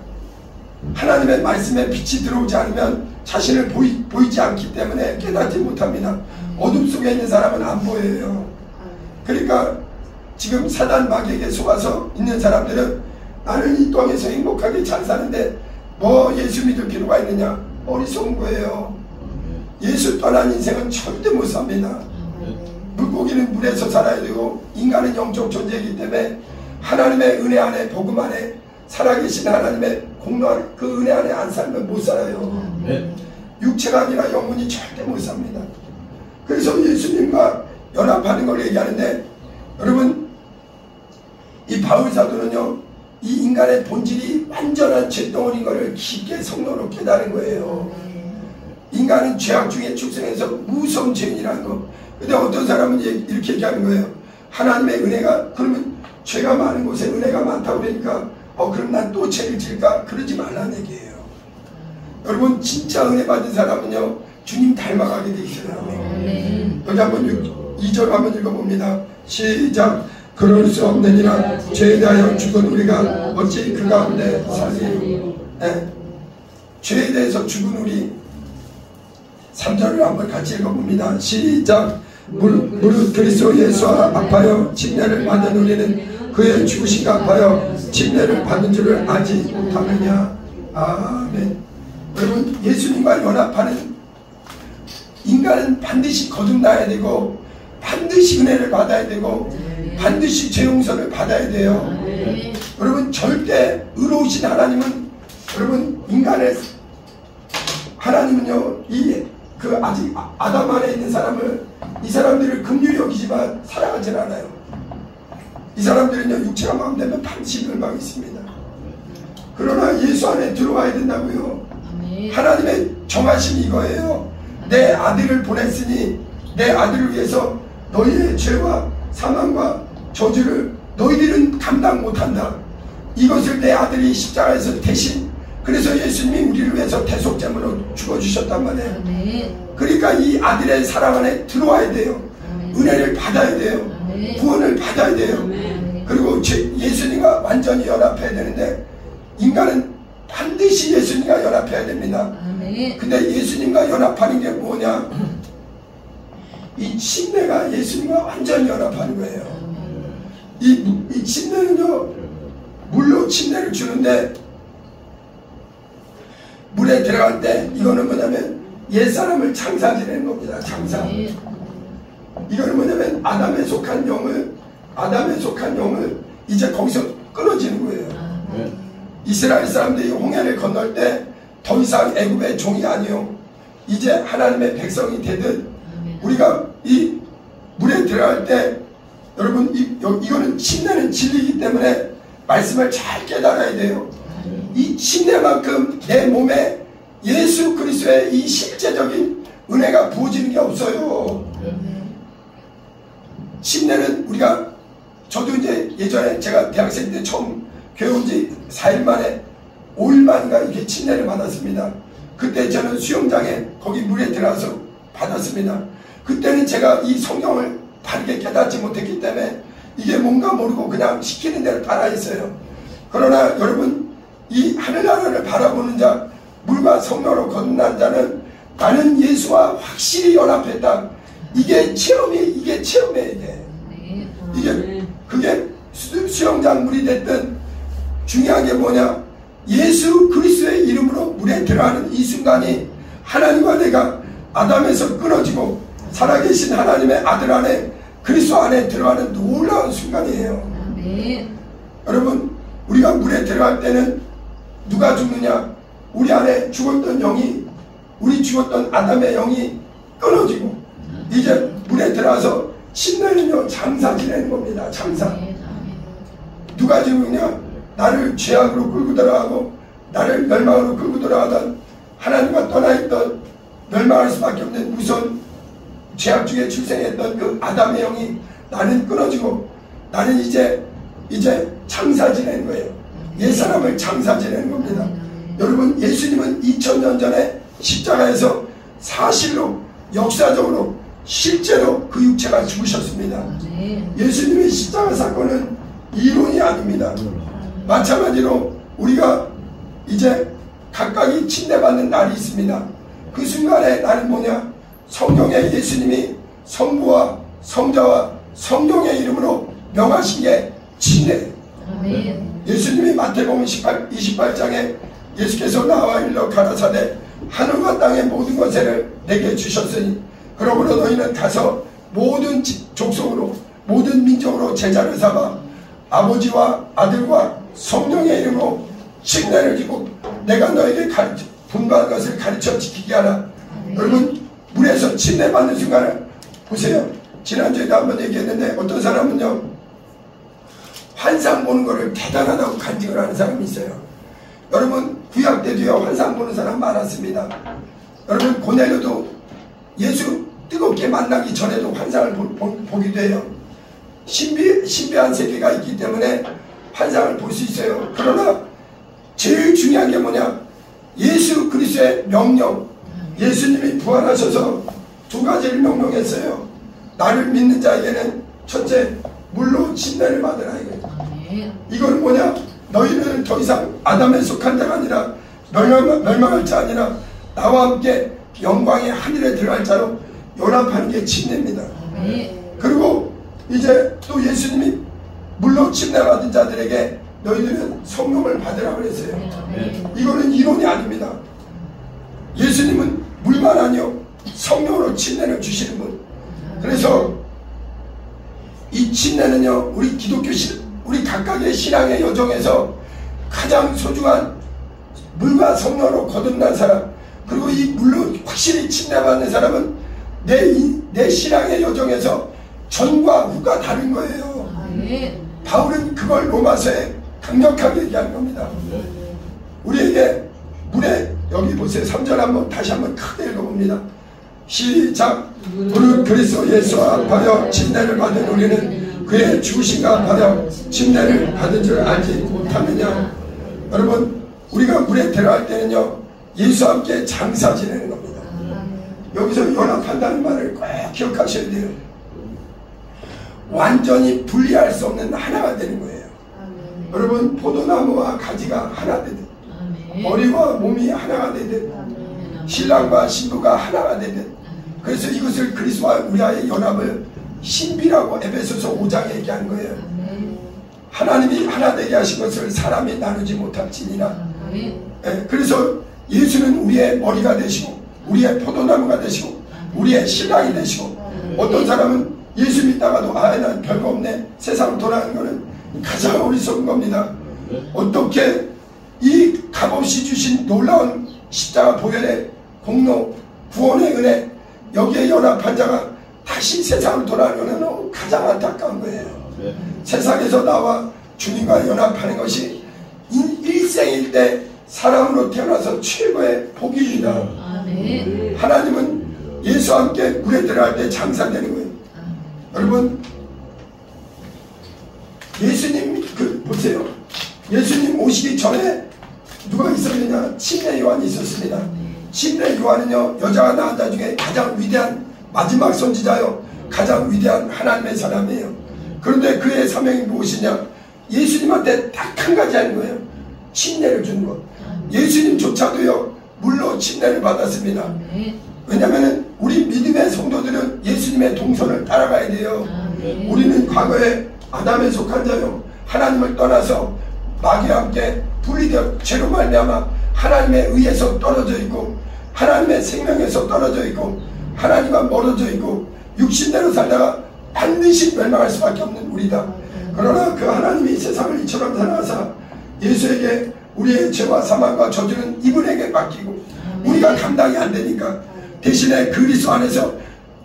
하나님의 말씀에 빛이 들어오지 않으면 자신을 보이지 않기 때문에 깨닫지 못합니다. 어둠 속에 있는 사람은 안 보여요. 그러니까 지금 사단 마귀에게 속아서 있는 사람들은 나는 이 땅에서 행복하게 잘 사는데 뭐 예수 믿을 필요가 있느냐, 어리석은 거예요. 예수 떠난 인생은 절대 못 삽니다. 물고기는 물에서 살아야 되고 인간은 영적 존재이기 때문에 하나님의 은혜 안에, 복음 안에 살아계신 하나님의 공로한 그 은혜 안에 안 살면 못 살아요. 육체가 아니라 영혼이 절대 못 삽니다. 그래서 예수님과 연합하는 걸 얘기하는데, 여러분 이 바울 사도는요 이 인간의 본질이 완전한 죄덩어리인 것을 깊게 성령으로 깨달은 거예요. 인간은 죄악 중에 출생해서 무서운 죄인이라는 거. 근데 어떤 사람은 이렇게 얘기하는 거예요. 하나님의 은혜가, 그러면 죄가 많은 곳에 은혜가 많다고 그러니까 그럼 난 또 죄를 질까? 그러지 말라는 얘기예요. 여러분 진짜 은혜 받은 사람은요 주님 닮아가게 돼 있어요. 여기 한번 2절 한번 읽어봅니다. 시작. 그럴 수 없느니라 죄에 대하여 죽은 우리가 어찌 그 가운데 살리요. 네. 죄에 대해서 죽은 우리. 3절을 한번 같이 읽어봅니다. 시작. 무릇 그리스도 예수와 합하여 침례를 받은 우리는 그의 죽으심과 합하여 침례를 받은 줄을 알지 못하느냐. 아멘. 여러분 예수님과 연합하는 인간은 반드시 거듭나야 되고 반드시 은혜를 받아야 되고 반드시 죄 용서를 받아야 돼요. 여러분 절대 의로우신 하나님은, 여러분 인간의 하나님은요 그 아직 아담 안에 있는 사람을, 이 사람들을 긍휼히 여기지만 사랑하지 않아요. 이 사람들은요 육체가 마음되면 반드시 멸망이 있습니다. 그러나 예수 안에 들어와야 된다고요. 하나님의 정하심이 이거예요. 내 아들을 보냈으니 내 아들을 위해서 너희의 죄와 사망과 저주를 너희들은 감당 못한다. 이것을 내 아들이 십자가에서 대신, 그래서 예수님이 우리를 위해서 대속제물로 죽어주셨단 말이에요. 그러니까 이 아들의 사랑 안에 들어와야 돼요. 은혜를 받아야 돼요. 구원을 받아야 돼요. 그리고 예수님과 완전히 연합해야 되는데 인간은 반드시 예수님과 연합해야 됩니다. 근데 예수님과 연합하는 게 뭐냐? 이 침례가 예수님과 완전히 연합하는 거예요. 이 침례는요 물로 침례를 주는데, 물에 들어갈 때 이거는 뭐냐면 옛사람을 창사지내는 겁니다. 창사. 이거는 뭐냐면 아담에 속한 영을 이제 거기서 끊어지는 거예요. 이스라엘 사람들이 홍해를 건널 때 더 이상 애굽의 종이 아니요 이제 하나님의 백성이 되듯, 우리가 이 물에 들어갈 때 여러분 이거는 침례는 진리이기 때문에 말씀을 잘 깨달아야 돼요. 이 침례만큼 내 몸에 예수 그리스도의 이 실제적인 은혜가 부어지는 게 없어요. 침례는 우리가, 저도 이제 예전에 제가 대학생 때 처음 교회 온 지 4일 만에 5일 만인가 이렇게 침례를 받았습니다. 그때 저는 수영장에 거기 물에 들어가서 받았습니다. 그때는 제가 이 성경을 바르게 깨닫지 못했기 때문에 이게 뭔가 모르고 그냥 시키는 대로 따라했어요. 그러나 여러분 이 하늘나라를 바라보는 자, 물과 성령으로 거듭난 자는 나는 예수와 확실히 연합했다. 이게 체험이에요. 이게 그게 수영장 물이 됐든 중요한 게 뭐냐? 예수 그리스도의 이름으로 물에 들어가는 이 순간이 하나님과 내가 아담에서 끊어지고 살아계신 하나님의 아들 안에, 그리스도 안에 들어가는 놀라운 순간이에요. 여러분 우리가 물에 들어갈 때는 누가 죽느냐? 우리 안에 죽었던 영이, 우리 죽었던 아담의 영이 끊어지고 이제 물에 들어가서 침례는요 장사 지내는 겁니다. 장사. 누가 죽느냐? 나를 죄악으로 끌고 들어가고 나를 멸망으로 끌고 들어가던, 하나님과 떠나있던 멸망할 수밖에 없는 무서운 죄악 중에 출생했던 그 아담의 영이 나는 끊어지고 나는 이제 장사 지내는 거예요. 옛사람을 장사 지내는 겁니다. 여러분 예수님은 2000년 전에 십자가에서 사실로 역사적으로 실제로 그 육체가 죽으셨습니다. 예수님의 십자가 사건은 이론이 아닙니다. 마찬가지로 우리가 이제 각각이 침례받는 날이 있습니다. 그 순간에 나는 뭐냐? 성경에 예수님이 성부와 성자와 성령의 이름으로 명하신 게 침례. 예수님이 마태복음 28장에 예수께서 나와 일러 가라사대 하늘과 땅의 모든 것을 내게 주셨으니 그러므로 너희는 가서 모든 족속으로 모든 민족으로 제자를 삼아 아버지와 아들과 성령의 이름으로 침례를 주고 내가 너에게 분부한 것을 가르쳐 지키게 하라. 여러분 물에서 침례 받는 순간을 보세요. 지난주에도 한번 얘기했는데 어떤 사람은요 환상 보는 거를 대단하다고 간증을 하는 사람이 있어요. 여러분 구약 때도요 환상 보는 사람 많았습니다. 여러분 고넬료도 예수 뜨겁게 만나기 전에도 환상을 보기도 해요. 신비한 세계가 있기 때문에 환상을 볼 수 있어요. 그러나 제일 중요한 게 뭐냐, 예수 그리스도의 명령. 예수님이 부활하셔서 두 가지를 명령했어요. 나를 믿는 자에게는 첫째 물로 침례를 받으라 이거예요. 이건 뭐냐, 너희는 더 이상 아담에 속한 자가 아니라 멸망할 자 아니라 나와 함께 영광의 하늘에 들어갈 자로 연합하는 게 침례입니다. 그리고 이제 또 예수님이 물로 침례 받은 자들에게 너희들은 성령을 받으라 그랬어요. 이거는 이론이 아닙니다. 예수님은 물만 아니요 성령으로 침례를 주시는 분. 그래서 이 침례는요 우리 기독교 우리 각각의 신앙의 여정에서 가장 소중한 물과 성령으로 거듭난 사람, 그리고 이 물로 확실히 침례받는 사람은 내 신앙의 여정에서 전과 후가 다른 거예요. 바울은 그걸 로마서에 강력하게 얘기하는 겁니다. 우리에게 물에, 여기 보세요. 3절 다시 한번 크게 읽어봅니다. 시작. 무릇 그리스도 예수와 합하여 침례를 받은 우리는 그의 죽으심과 합하여 침례를 받은 줄 알지 못하느냐. 여러분 우리가 물에 들어갈 때는요 예수와 함께 장사 지내는 겁니다. 여기서 연합한다는 말을 꼭 기억하셔야 돼요. 완전히 분리할 수 없는 하나가 되는 거예요. 여러분 포도나무와 가지가 하나 되듯, 머리와 몸이 하나가 되듯, 신랑과 신부가 하나가 되듯, 그래서 이것을 그리스도와 우리와의 연합을 신비라고 에베소서 5장에 얘기하는 거예요. 하나님이 하나 되게 하신 것을 사람이 나누지 못할지니라. 그래서 예수는 우리의 머리가 되시고 우리의 포도나무가 되시고 우리의 신랑이 되시고, 어떤 사람은 예수 믿다가도 난 별거 없네 세상 돌아가는 거는 가장 어리석은 겁니다. 어떻게 이 값없이 주신 놀라운 십자가 보혈의 공로, 구원의 은혜, 여기에 연합한 자가 다시 세상을 돌아가는 것은 가장 안타까운 거예요. 세상에서 나와 주님과 연합하는 것이 일생일 때 사람으로 태어나서 최고의 복입니다. 하나님은 예수와 함께 물에 들어갈 때 장사되는 거예요. 여러분 예수님 보세요. 예수님 오시기 전에 누가 있었느냐? 침례 요한이 있었습니다. 침례 요한은요 여자가 낳은 자 중에 가장 위대한 마지막 선지자요 가장 위대한 하나님의 사람이에요. 그런데 그의 사명이 무엇이냐? 예수님한테 딱 한 가지 하는 거예요. 침례를 주는 것. 예수님조차도요 물로 침례를 받았습니다. 왜냐하면 우리 믿음의 성도들은 예수님의 동선을 따라가야 돼요. 우리는 과거에 아담에 속한 자요 하나님을 떠나서 마귀와 함께 분리되어 죄로 말미암아 하나님의 의에서 떨어져 있고 하나님의 생명에서 떨어져 있고 하나님과 멀어져 있고 육신대로 살다가 반드시 멸망할 수밖에 없는 우리다. 그러나 그 하나님이 세상을 이처럼 사랑하사 예수에게 우리의 죄와 사망과 저주는 이분에게 맡기고 우리가 감당이 안 되니까 대신에 그리스도 안에서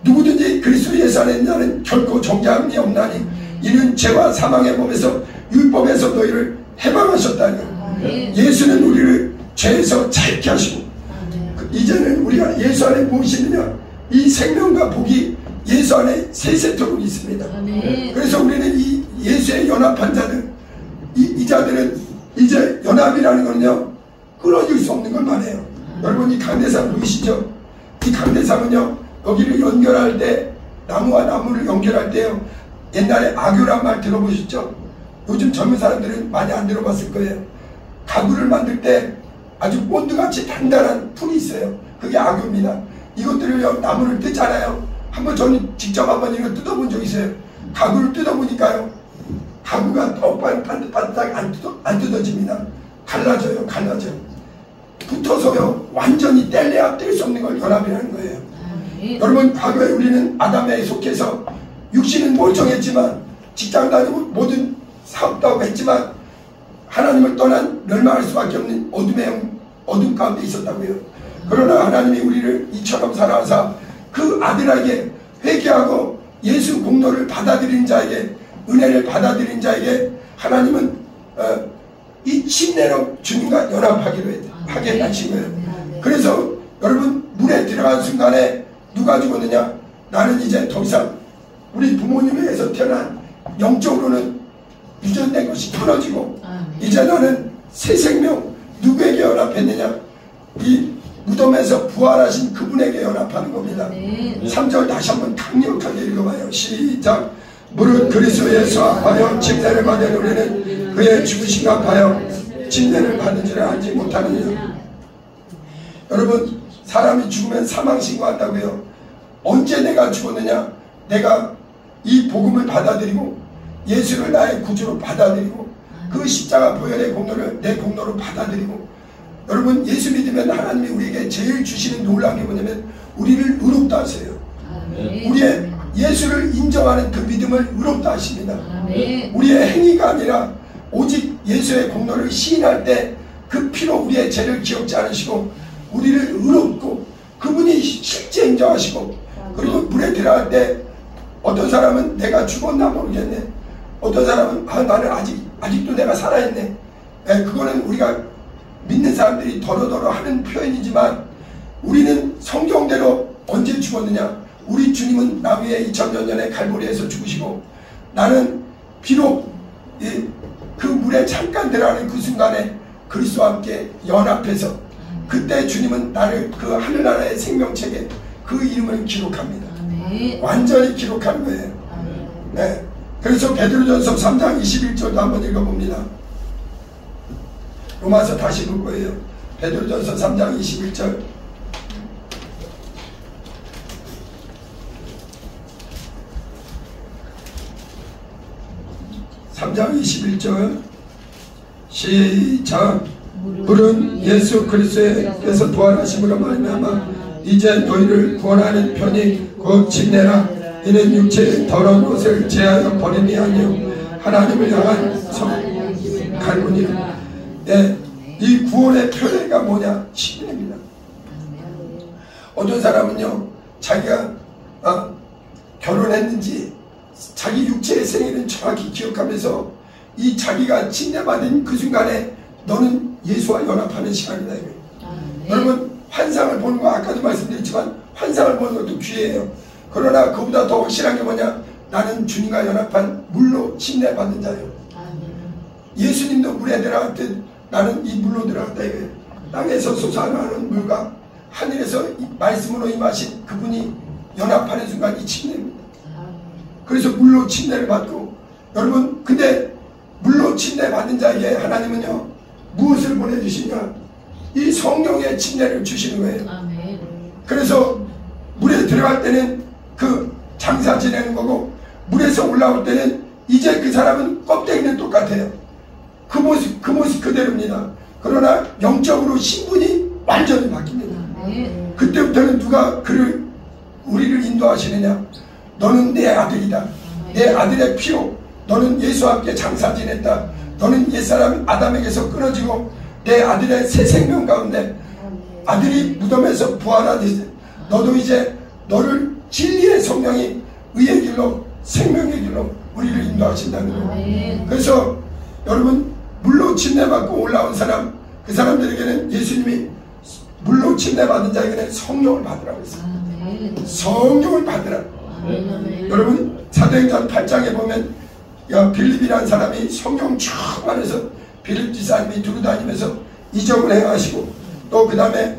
누구든지 그리스도 예수 안에 있는 자는 결코 정죄함이 없나니 이는 죄와 사망의 법에서 율법에서 너희를 해방하셨다니. 예수는 우리를 죄에서 자유케 하시고 이제는 우리가 예수 안에 무엇이 있느냐? 이 생명과 복이 예수 안에 세세토록 있습니다. 그래서 우리는 이 예수의 연합한 자들, 이 자들은 이제 연합이라는 거는요 끊어질 수 없는 걸 말해요. 여러분 이 강대상 보이시죠? 이 강대상은요 여기를 연결할 때 나무와 나무를 연결할 때요 옛날에 악유란 말 들어보셨죠? 요즘 젊은 사람들은 많이 안 들어봤을 거예요. 가구를 만들 때 아주 본드같이 단단한 풀이 있어요. 그게 악유입니다. 이것들을요 나무를 뜯잖아요. 저는 직접 한번 이거 뜯어본 적 있어요. 가구를 뜯어보니까요, 가구가 더 반듯반듯하게 안 뜯어집니다. 갈라져요. 붙어서요, 완전히 뗄래야 뗄 수 없는 걸 연합이라는 거예요. 여러분, 과거에 우리는 아담에 속해서 육신은 멀쩡했지만, 직장 다니고 모든 사업도 하고 했지만, 하나님을 떠난 멸망할 수밖에 없는 어둠 가운데 있었다고요. 그러나 하나님이 우리를 이처럼 살아서 그 아들에게 회개하고 예수 공로를 받아들인 자에게, 은혜를 받아들인 자에게 하나님은 이 침례로 주님과 연합하기로 하게 하신 거예요. 그래서 여러분, 물에 들어간 순간에 누가 죽었느냐? 나는 이제 더 이상 우리 부모님에게서 태어난 영적으로는 유전된 것이 끊어지고, 이제 나는 새 생명, 누구에게 연합했느냐? 이 무덤에서 부활하신 그분에게 연합하는 겁니다. 3절 다시 한번 강력하게 읽어봐요. 시작. 무릇 그리스도에서 합하여 침례를 받은 우리는 그의 죽으심과 합하여 침례를 받은 줄을 알지 못하느냐. 여러분, 사람이 죽으면 사망신고한다고요. 언제 내가 죽었느냐? 내가 이 복음을 받아들이고 예수를 나의 구주로 받아들이고 그 십자가 보혈의 공로를 내 공로로 받아들이고, 여러분, 예수 믿으면 하나님이 우리에게 제일 주시는 놀라운 게 뭐냐면 우리를 의롭다 하세요. 우리의 예수를 인정하는 그 믿음을 의롭다 하십니다. 우리의 행위가 아니라 오직 예수의 공로를 시인할 때 그 피로 우리의 죄를 기억지 않으시고 우리를 의롭고 그분이 실제 인정하시고, 그리고 물에 들어갈 때 어떤 사람은 내가 죽었나 모르겠네, 어떤 사람은 나는 아직도 내가 살아있네. 그거는 우리가 믿는 사람들이 더러더러 하는 표현이지만, 우리는 성경대로 언제 죽었느냐? 우리 주님은 나 위에 2000년 전에 갈보리에서 죽으시고, 나는 비록 그 물에 잠깐 들어가는 그 순간에 그리스도와 함께 연합해서 그때 주님은 나를 그 하늘나라의 생명책에 그 이름을 기록합니다. 완전히 기록한 거예요. 네. 그래서 베드로전서 3장 21절도 한번 읽어봅니다. 로마서 다시 볼 거예요. 베드로전서 3장 21절. (3장 21절) 시작. 물은 예수 그리스도께서 부활하심으로 말미암아 이제 너희를 구원하는 편이 곧 침례라. 이는 육체의 더러운 것을 제하여 버림이 아니요 하나님을 향한 갈구니라. 네, 이 구원의 표례가 뭐냐? 침례입니다. 어떤 사람은요, 자기가 결혼했는지 자기 육체의 생일은 정확히 기억하면서 이 자기가 침례받은 그 순간에 너는 예수와 연합하는 시간이다. 여러분, 환상을 보는 거 아까도 말씀드렸지만 환상을 보는 것도 귀해요. 그러나 그보다 더 확실한 게 뭐냐? 나는 주님과 연합한 물로 침례받은 자예요. 예수님도 물에 들어갈 때 나는 이 물로 들어갔다 이거예요. 땅에서 솟아나는 물과 하늘에서 말씀으로 임하신 그분이 연합하는 순간 이 침례입니다. 그래서 물로 침례를 받고, 여러분, 근데 물로 침례 받은 자에게 하나님은요 무엇을 보내주시냐? 이 성령의 침례를 주시는 거예요. 그래서 물에 들어갈 때는 그 장사 지내는 거고, 물에서 올라올 때는 이제 그 사람은 껍데기는 똑같아요. 그 모습 그대로입니다. 그러나 영적으로 신분이 완전히 바뀝니다. 그때부터는 누가 우리를 인도하시느냐? 너는 내 아들이다. 내 아들의 피로 너는 예수와 함께 장사 지냈다. 너는 옛사람 아담에게서 끊어지고 내 아들의 새 생명 가운데 아들이 무덤에서 부활하듯이 너도 이제 너를 진리의 성령이 의의 길로 생명의 길로 우리를 인도하신다는 거예요. 그래서 여러분, 물로 침례받고 올라온 사람, 그 사람들에게는 예수님이 물로 침례받은 자에게는 성령을 받으라고 했어요. 성령을 받으라. 여러분, 사도행전 8장에 보면 빌립이라는 사람이 성령 충만해서 빌립 지사님이 두루다니면서 이적을 행하시고, 또 그 다음에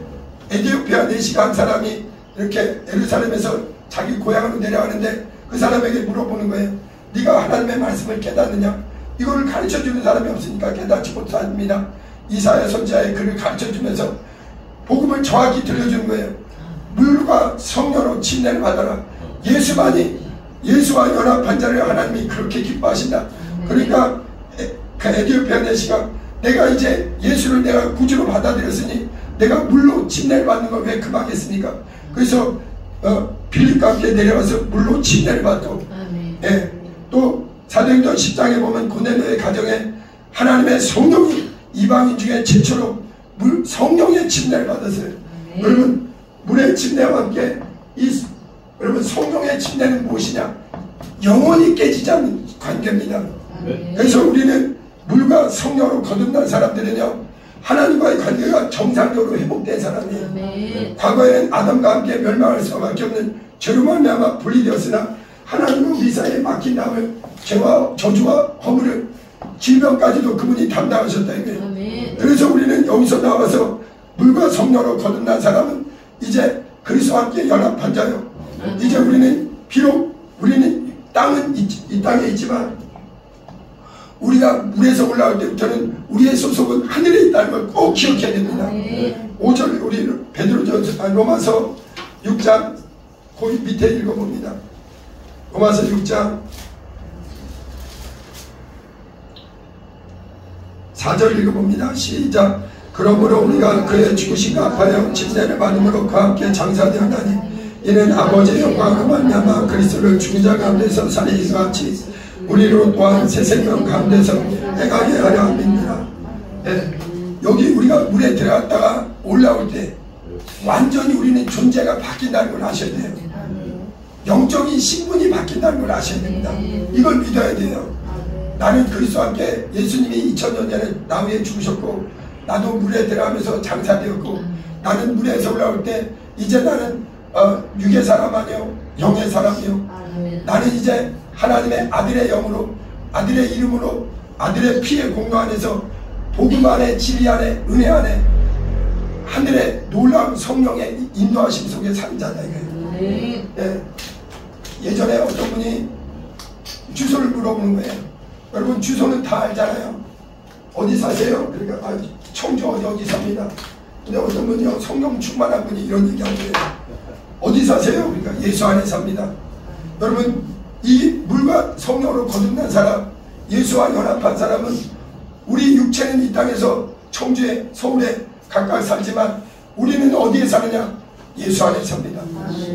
에티오피아 내시가 한 사람이 이렇게 예루살렘에서 자기 고향으로 내려가는데 그 사람에게 물어보는 거예요. 네가 하나님의 말씀을 깨닫느냐? 이거를 가르쳐주는 사람이 없으니까 깨닫지 못합니다. 이사야 선지자의 글을 가르쳐주면서 복음을 정확히 들려주는 거예요. 물과 성령으로 침례를 받아라. 예수만이 예수와 연합한 자를 하나님이 그렇게 기뻐하신다. 그러니까 그 에디오피아 내시가 내가 이제 예수를 내가 구주로 받아들였으니 내가 물로 침례를 받는 걸 왜 금하겠습니까? 그래서 빌립과 함께 내려와서 물로 침례를 받고, 예, 또 사도행전 10장에 보면 고넬료의 가정에 하나님의 성령이 이방인 중에 최초로 성령의 침례를 받았어요. 여러분, 물의 침례와 함께 여러분, 성령의 침례는 무엇이냐? 영원히 깨지지 않는 관계입니다. 그래서 우리는 물과 성령으로 거듭난 사람들은요, 하나님과의 관계가 정상적으로 회복된 사람이에요. 과거에는 아담과 함께 멸망할 수밖에 없는 죄로 말미암아 분리되었으나 하나님은 우리 사이에 막힌 남을 죄와 저주와 허물을 질병까지도 그분이 담당하셨다 이거예요. 그래서 우리는 여기서 나와서 물과 성령으로 거듭난 사람은 이제 그리스도와 함께 연합한 자요. 이제 우리는 비록 우리는 땅은 이 땅에 있지만 우리가 물에서 올라올 때부터는 우리의 소속은 하늘에 있다는 걸 꼭 기억해야 됩니다. 5절 우리 베드로전서 로마서 6장 그 밑에 읽어봅니다. 로마서 6장 4절 읽어봅니다. 시작. 그러므로 우리가 그의 죽으심과 아파여 침례를 받음으로 그와 함께 장사되었나니 이는 아버지의 영광으로 말미암아 그리스도를 죽은 자 가운데서 살리신 것 같이 우리로 또한 새 생명 가운데서 행하게 하려 합니다. 네. 여기 우리가 물에 들어갔다가 올라올 때 완전히 우리는 존재가 바뀐다는 걸 아셔야 돼요. 영적인 신분이 바뀐다는 걸 아셔야 됩니다. 이걸 믿어야 돼요. 나는 그리스도와 함께 예수님이 2000년 전에 나 위에 죽으셨고 나도 물에 들어가면서 장사되었고 나는 물에서 올라올 때 이제 나는 육의 사람 아니요 영의 사람이요. 나는 이제 하나님의 아들의 영으로 아들의 이름으로 아들의 피의 공로 안에서 복음 안에 진리 안에 은혜 안에 하늘의 놀라운 성령의 인도하심 속에 사는 자다 이거예요. 예. 예전에 어떤 분이 주소를 물어보는 거예요. 여러분 주소는 다 알잖아요. 어디 사세요? 그러니까 청주 어디 삽니다. 근데 어떤 분이요 성령 충만한 분이 이런 얘기하는 거예요. 어디 사세요? 그러니까 예수 안에 삽니다. 여러분 이 물과 성령으로 거듭난 사람 예수와 연합한 사람은 우리 육체는 이 땅에서 청주에 서울에 각각 살지만 우리는 어디에 사느냐? 예수 안에 삽니다.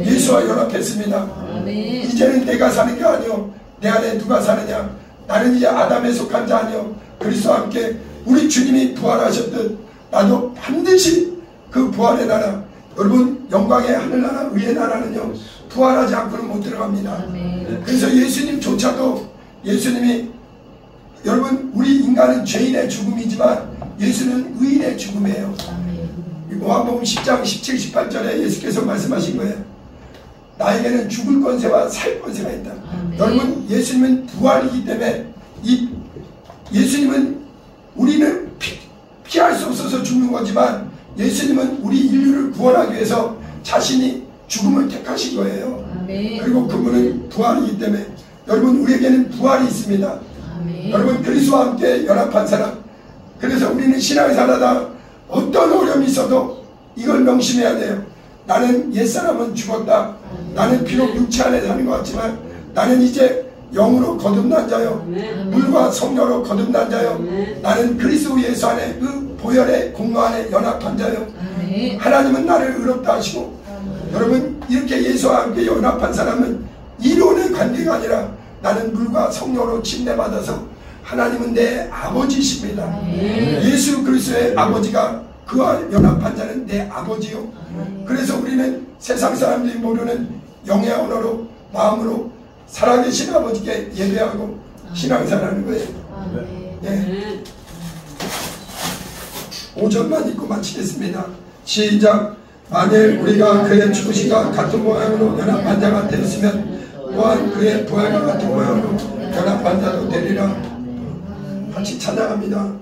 예수와 연합했습니다. 이제는 내가 사는 게 아니요 내 안에 누가 사느냐? 나는 이제 아담에 속한 자 아니요 그리스도와 함께 우리 주님이 부활하셨듯 나도 반드시 그 부활의 나라 여러분 영광의 하늘나라 의의 나라는요 부활하지 않고는 못 들어갑니다. 그래서 예수님조차도 예수님이 여러분 우리 인간은 죄인의 죽음이지만 예수는 의인의 죽음이에요. 요한복음 10장 17, 18절에 예수께서 말씀하신 거예요. 나에게는 죽을 권세와 살 권세가 있다. 여러분 예수님은 부활이기 때문에 예수님은 우리는 피할 수 없어서 죽는 거지만 예수님은 우리 인류를 구원하기 위해서 자신이 죽음을 택하신 거예요. 그리고 그분은 부활이기 때문에 여러분 우리에게는 부활이 있습니다. 여러분 그리스도와 함께 연합한 사람 그래서 우리는 신앙생활하다 어떤 어려움이 있어도 이걸 명심해야 돼요. 나는 옛사람은 죽었다. 나는 비록 육체 안에 사는 것 같지만 나는 이제 영으로 거듭난 자요 물과 성령으로 거듭난 자요 나는 그리스도 예수 안에 그 보혈의 공로 안에 연합한 자요 하나님은 나를 의롭다 하시고 여러분 이렇게 예수와 함께 연합한 사람은 이론의 관계가 아니라 나는 물과 성령으로 침례받아서 하나님은 내 아버지십니다. 예수 그리스도의 아버지가 그와 연합한 자는 내 아버지요. 그래서 우리는 세상 사람들이 모르는 영의 언어로 마음으로 살아계신 아버지께 예배하고 신앙생활하는 거예요. 네. 5절만 읽고 마치겠습니다. 시작. 만일 우리가 그의 죽으심과 같은 모양으로 연합한 자가 되었으면 또한 그의 부활과 같은 모양으로 연합한 자도 되리라. 같이 찬양합니다.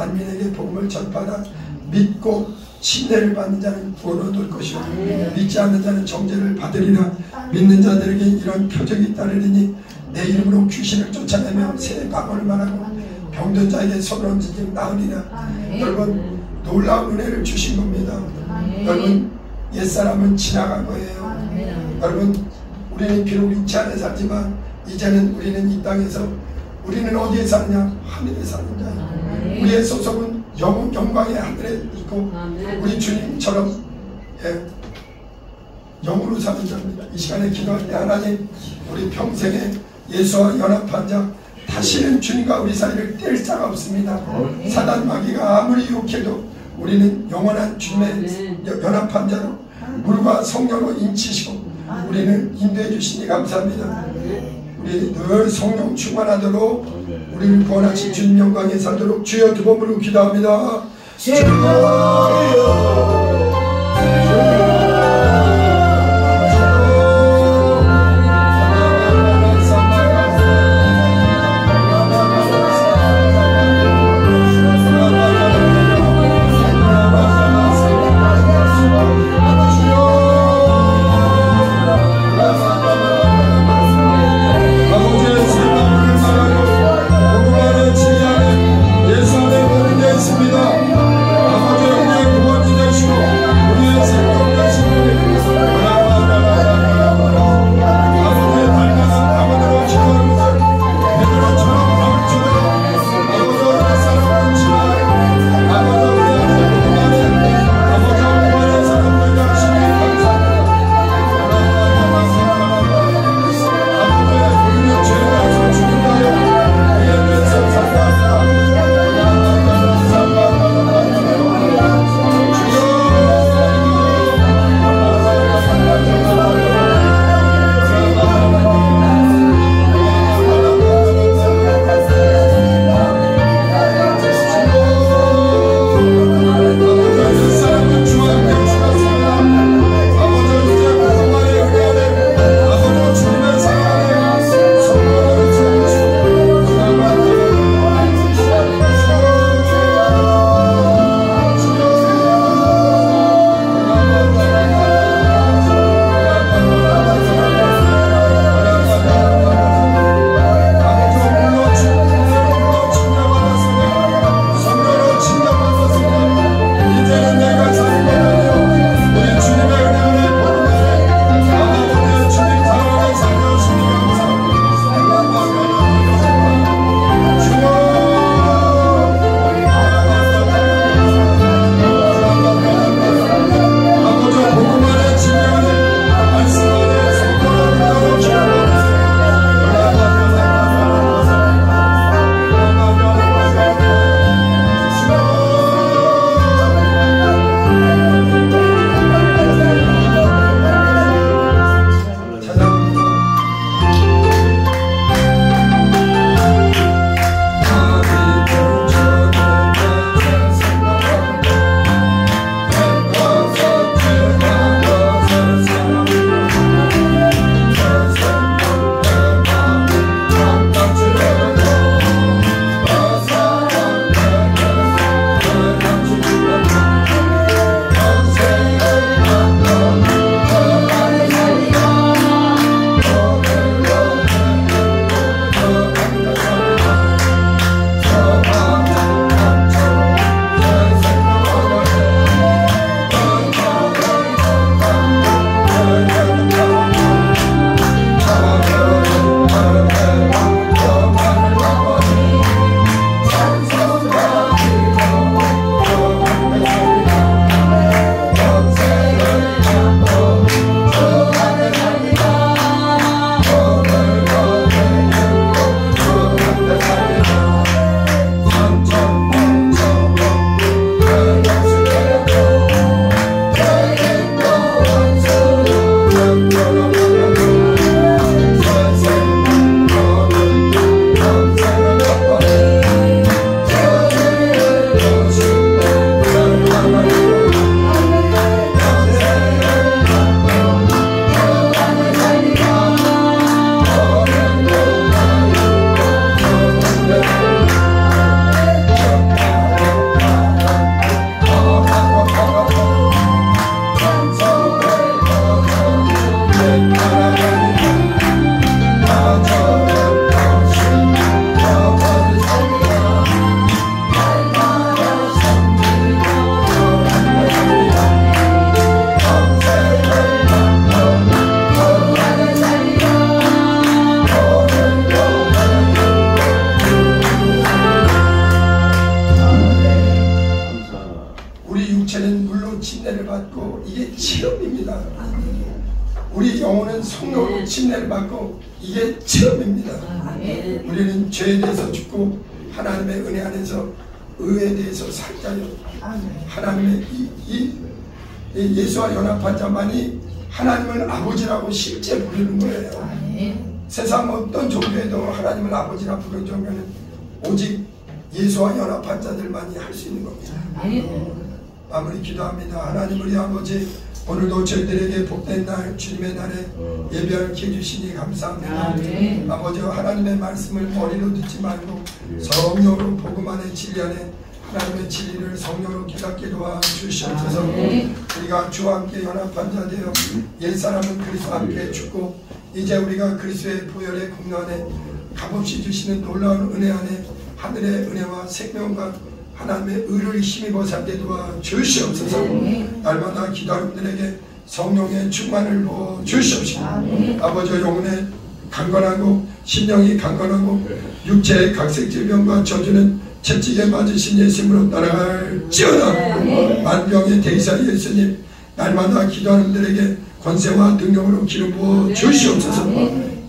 만민에게 복음을 전파하라. 믿고 침례를 받는 자는 구원 얻을 것이요 믿지 않는 자는 정죄를 받으리라. 믿는 자들에게 이런 표적이 따르리니 내 이름으로 귀신을 쫓아내며 새 방언을 말하고 병든 자에게 손을 얹으면 나으리라. 여러분 놀라운 은혜를 주신 겁니다. 여러분 옛사람은 지나간 거예요. 여러분 우리는 비록 육체 안에 살지만 이제는 우리는 이 땅에서 우리는 어디에 사느냐? 하늘에 사는 자예요. 우리의 소속은 영광의 하늘에 있고 우리 주님처럼 영으로 사는 자입니다. 이 시간에 기도할 때 하나님 우리 평생에 예수와 연합한 자 다시는 주님과 우리 사이를 뗄 자가 없습니다. 사단 마귀가 아무리 유혹해도 우리는 영원한 주님의 연합한 자로 물과 성령으로 인치시고 우리는 인도해 주시니 감사합니다. 우리 늘 성령 충만하도록 우리를 구원하신 주님 영광에 살도록 주여 두 번으로 기도합니다. 예수 안에 모든 게 있습니다. 아버지 영광의 구원 우리 육체는 물로 침례를 받고 이게 체험입니다. 우리 영혼은 성령으로 침례를 받고 이게 체험입니다. 우리는 죄에 대해서 죽고 하나님의 은혜 안에서 의에 대해서 살자요. 하나님의 이 예수와 연합한 자만이 하나님을 아버지라고 실제 부르는 거예요. 세상 어떤 종교에도 하나님을 아버지라 부르는 종교는 오직 예수와 연합한 자들만이 할 수 있는 겁니다. 마무리 기도합니다. 하나님 우리 아버지, 오늘도 저희들에게 복된 날, 주님의 날에 예배하게 해주시니 감사합니다. 아버지, 하나님의 말씀을 머리로 듣지 말고 성령으로 복음 안에 진리 안에 하나님의 진리를 성령으로 깨닫게 도와주시옵소서. 우리가 주와 함께 연합한 자 되어 옛사람은 그리스도와 함께 죽고 이제 우리가 그리스도의 보혈의 공로 안에 값없이 주시는 놀라운 은혜 안에 하늘의 은혜와 생명과 하나님의 의를 힘입어 살게 도와주시옵소서. 날마다 기도하는 분들에게 성령의 충만을 부어주시옵시고 아버지, 영혼의 강건하고 심령이 강건하고 육체의 각색 질병과 저주는 채찍에 맞으신 예수님으로 따라갈지어다. 만병의 대의사 예수님, 날마다 기도하는 분들에게 권세와 능력으로 기름 부어 주시옵소서.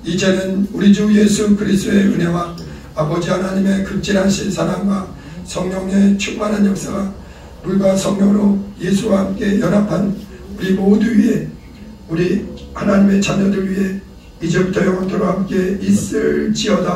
이제는 우리 주 예수 그리스도의 은혜와 아버지 하나님의 극진하신 사랑과 성령의 충만한 역사가 물과 성령으로 예수와 함께 연합한 우리 모두 위에, 우리 하나님의 자녀들 위에 이제부터 영원토록 함께 있을지어다.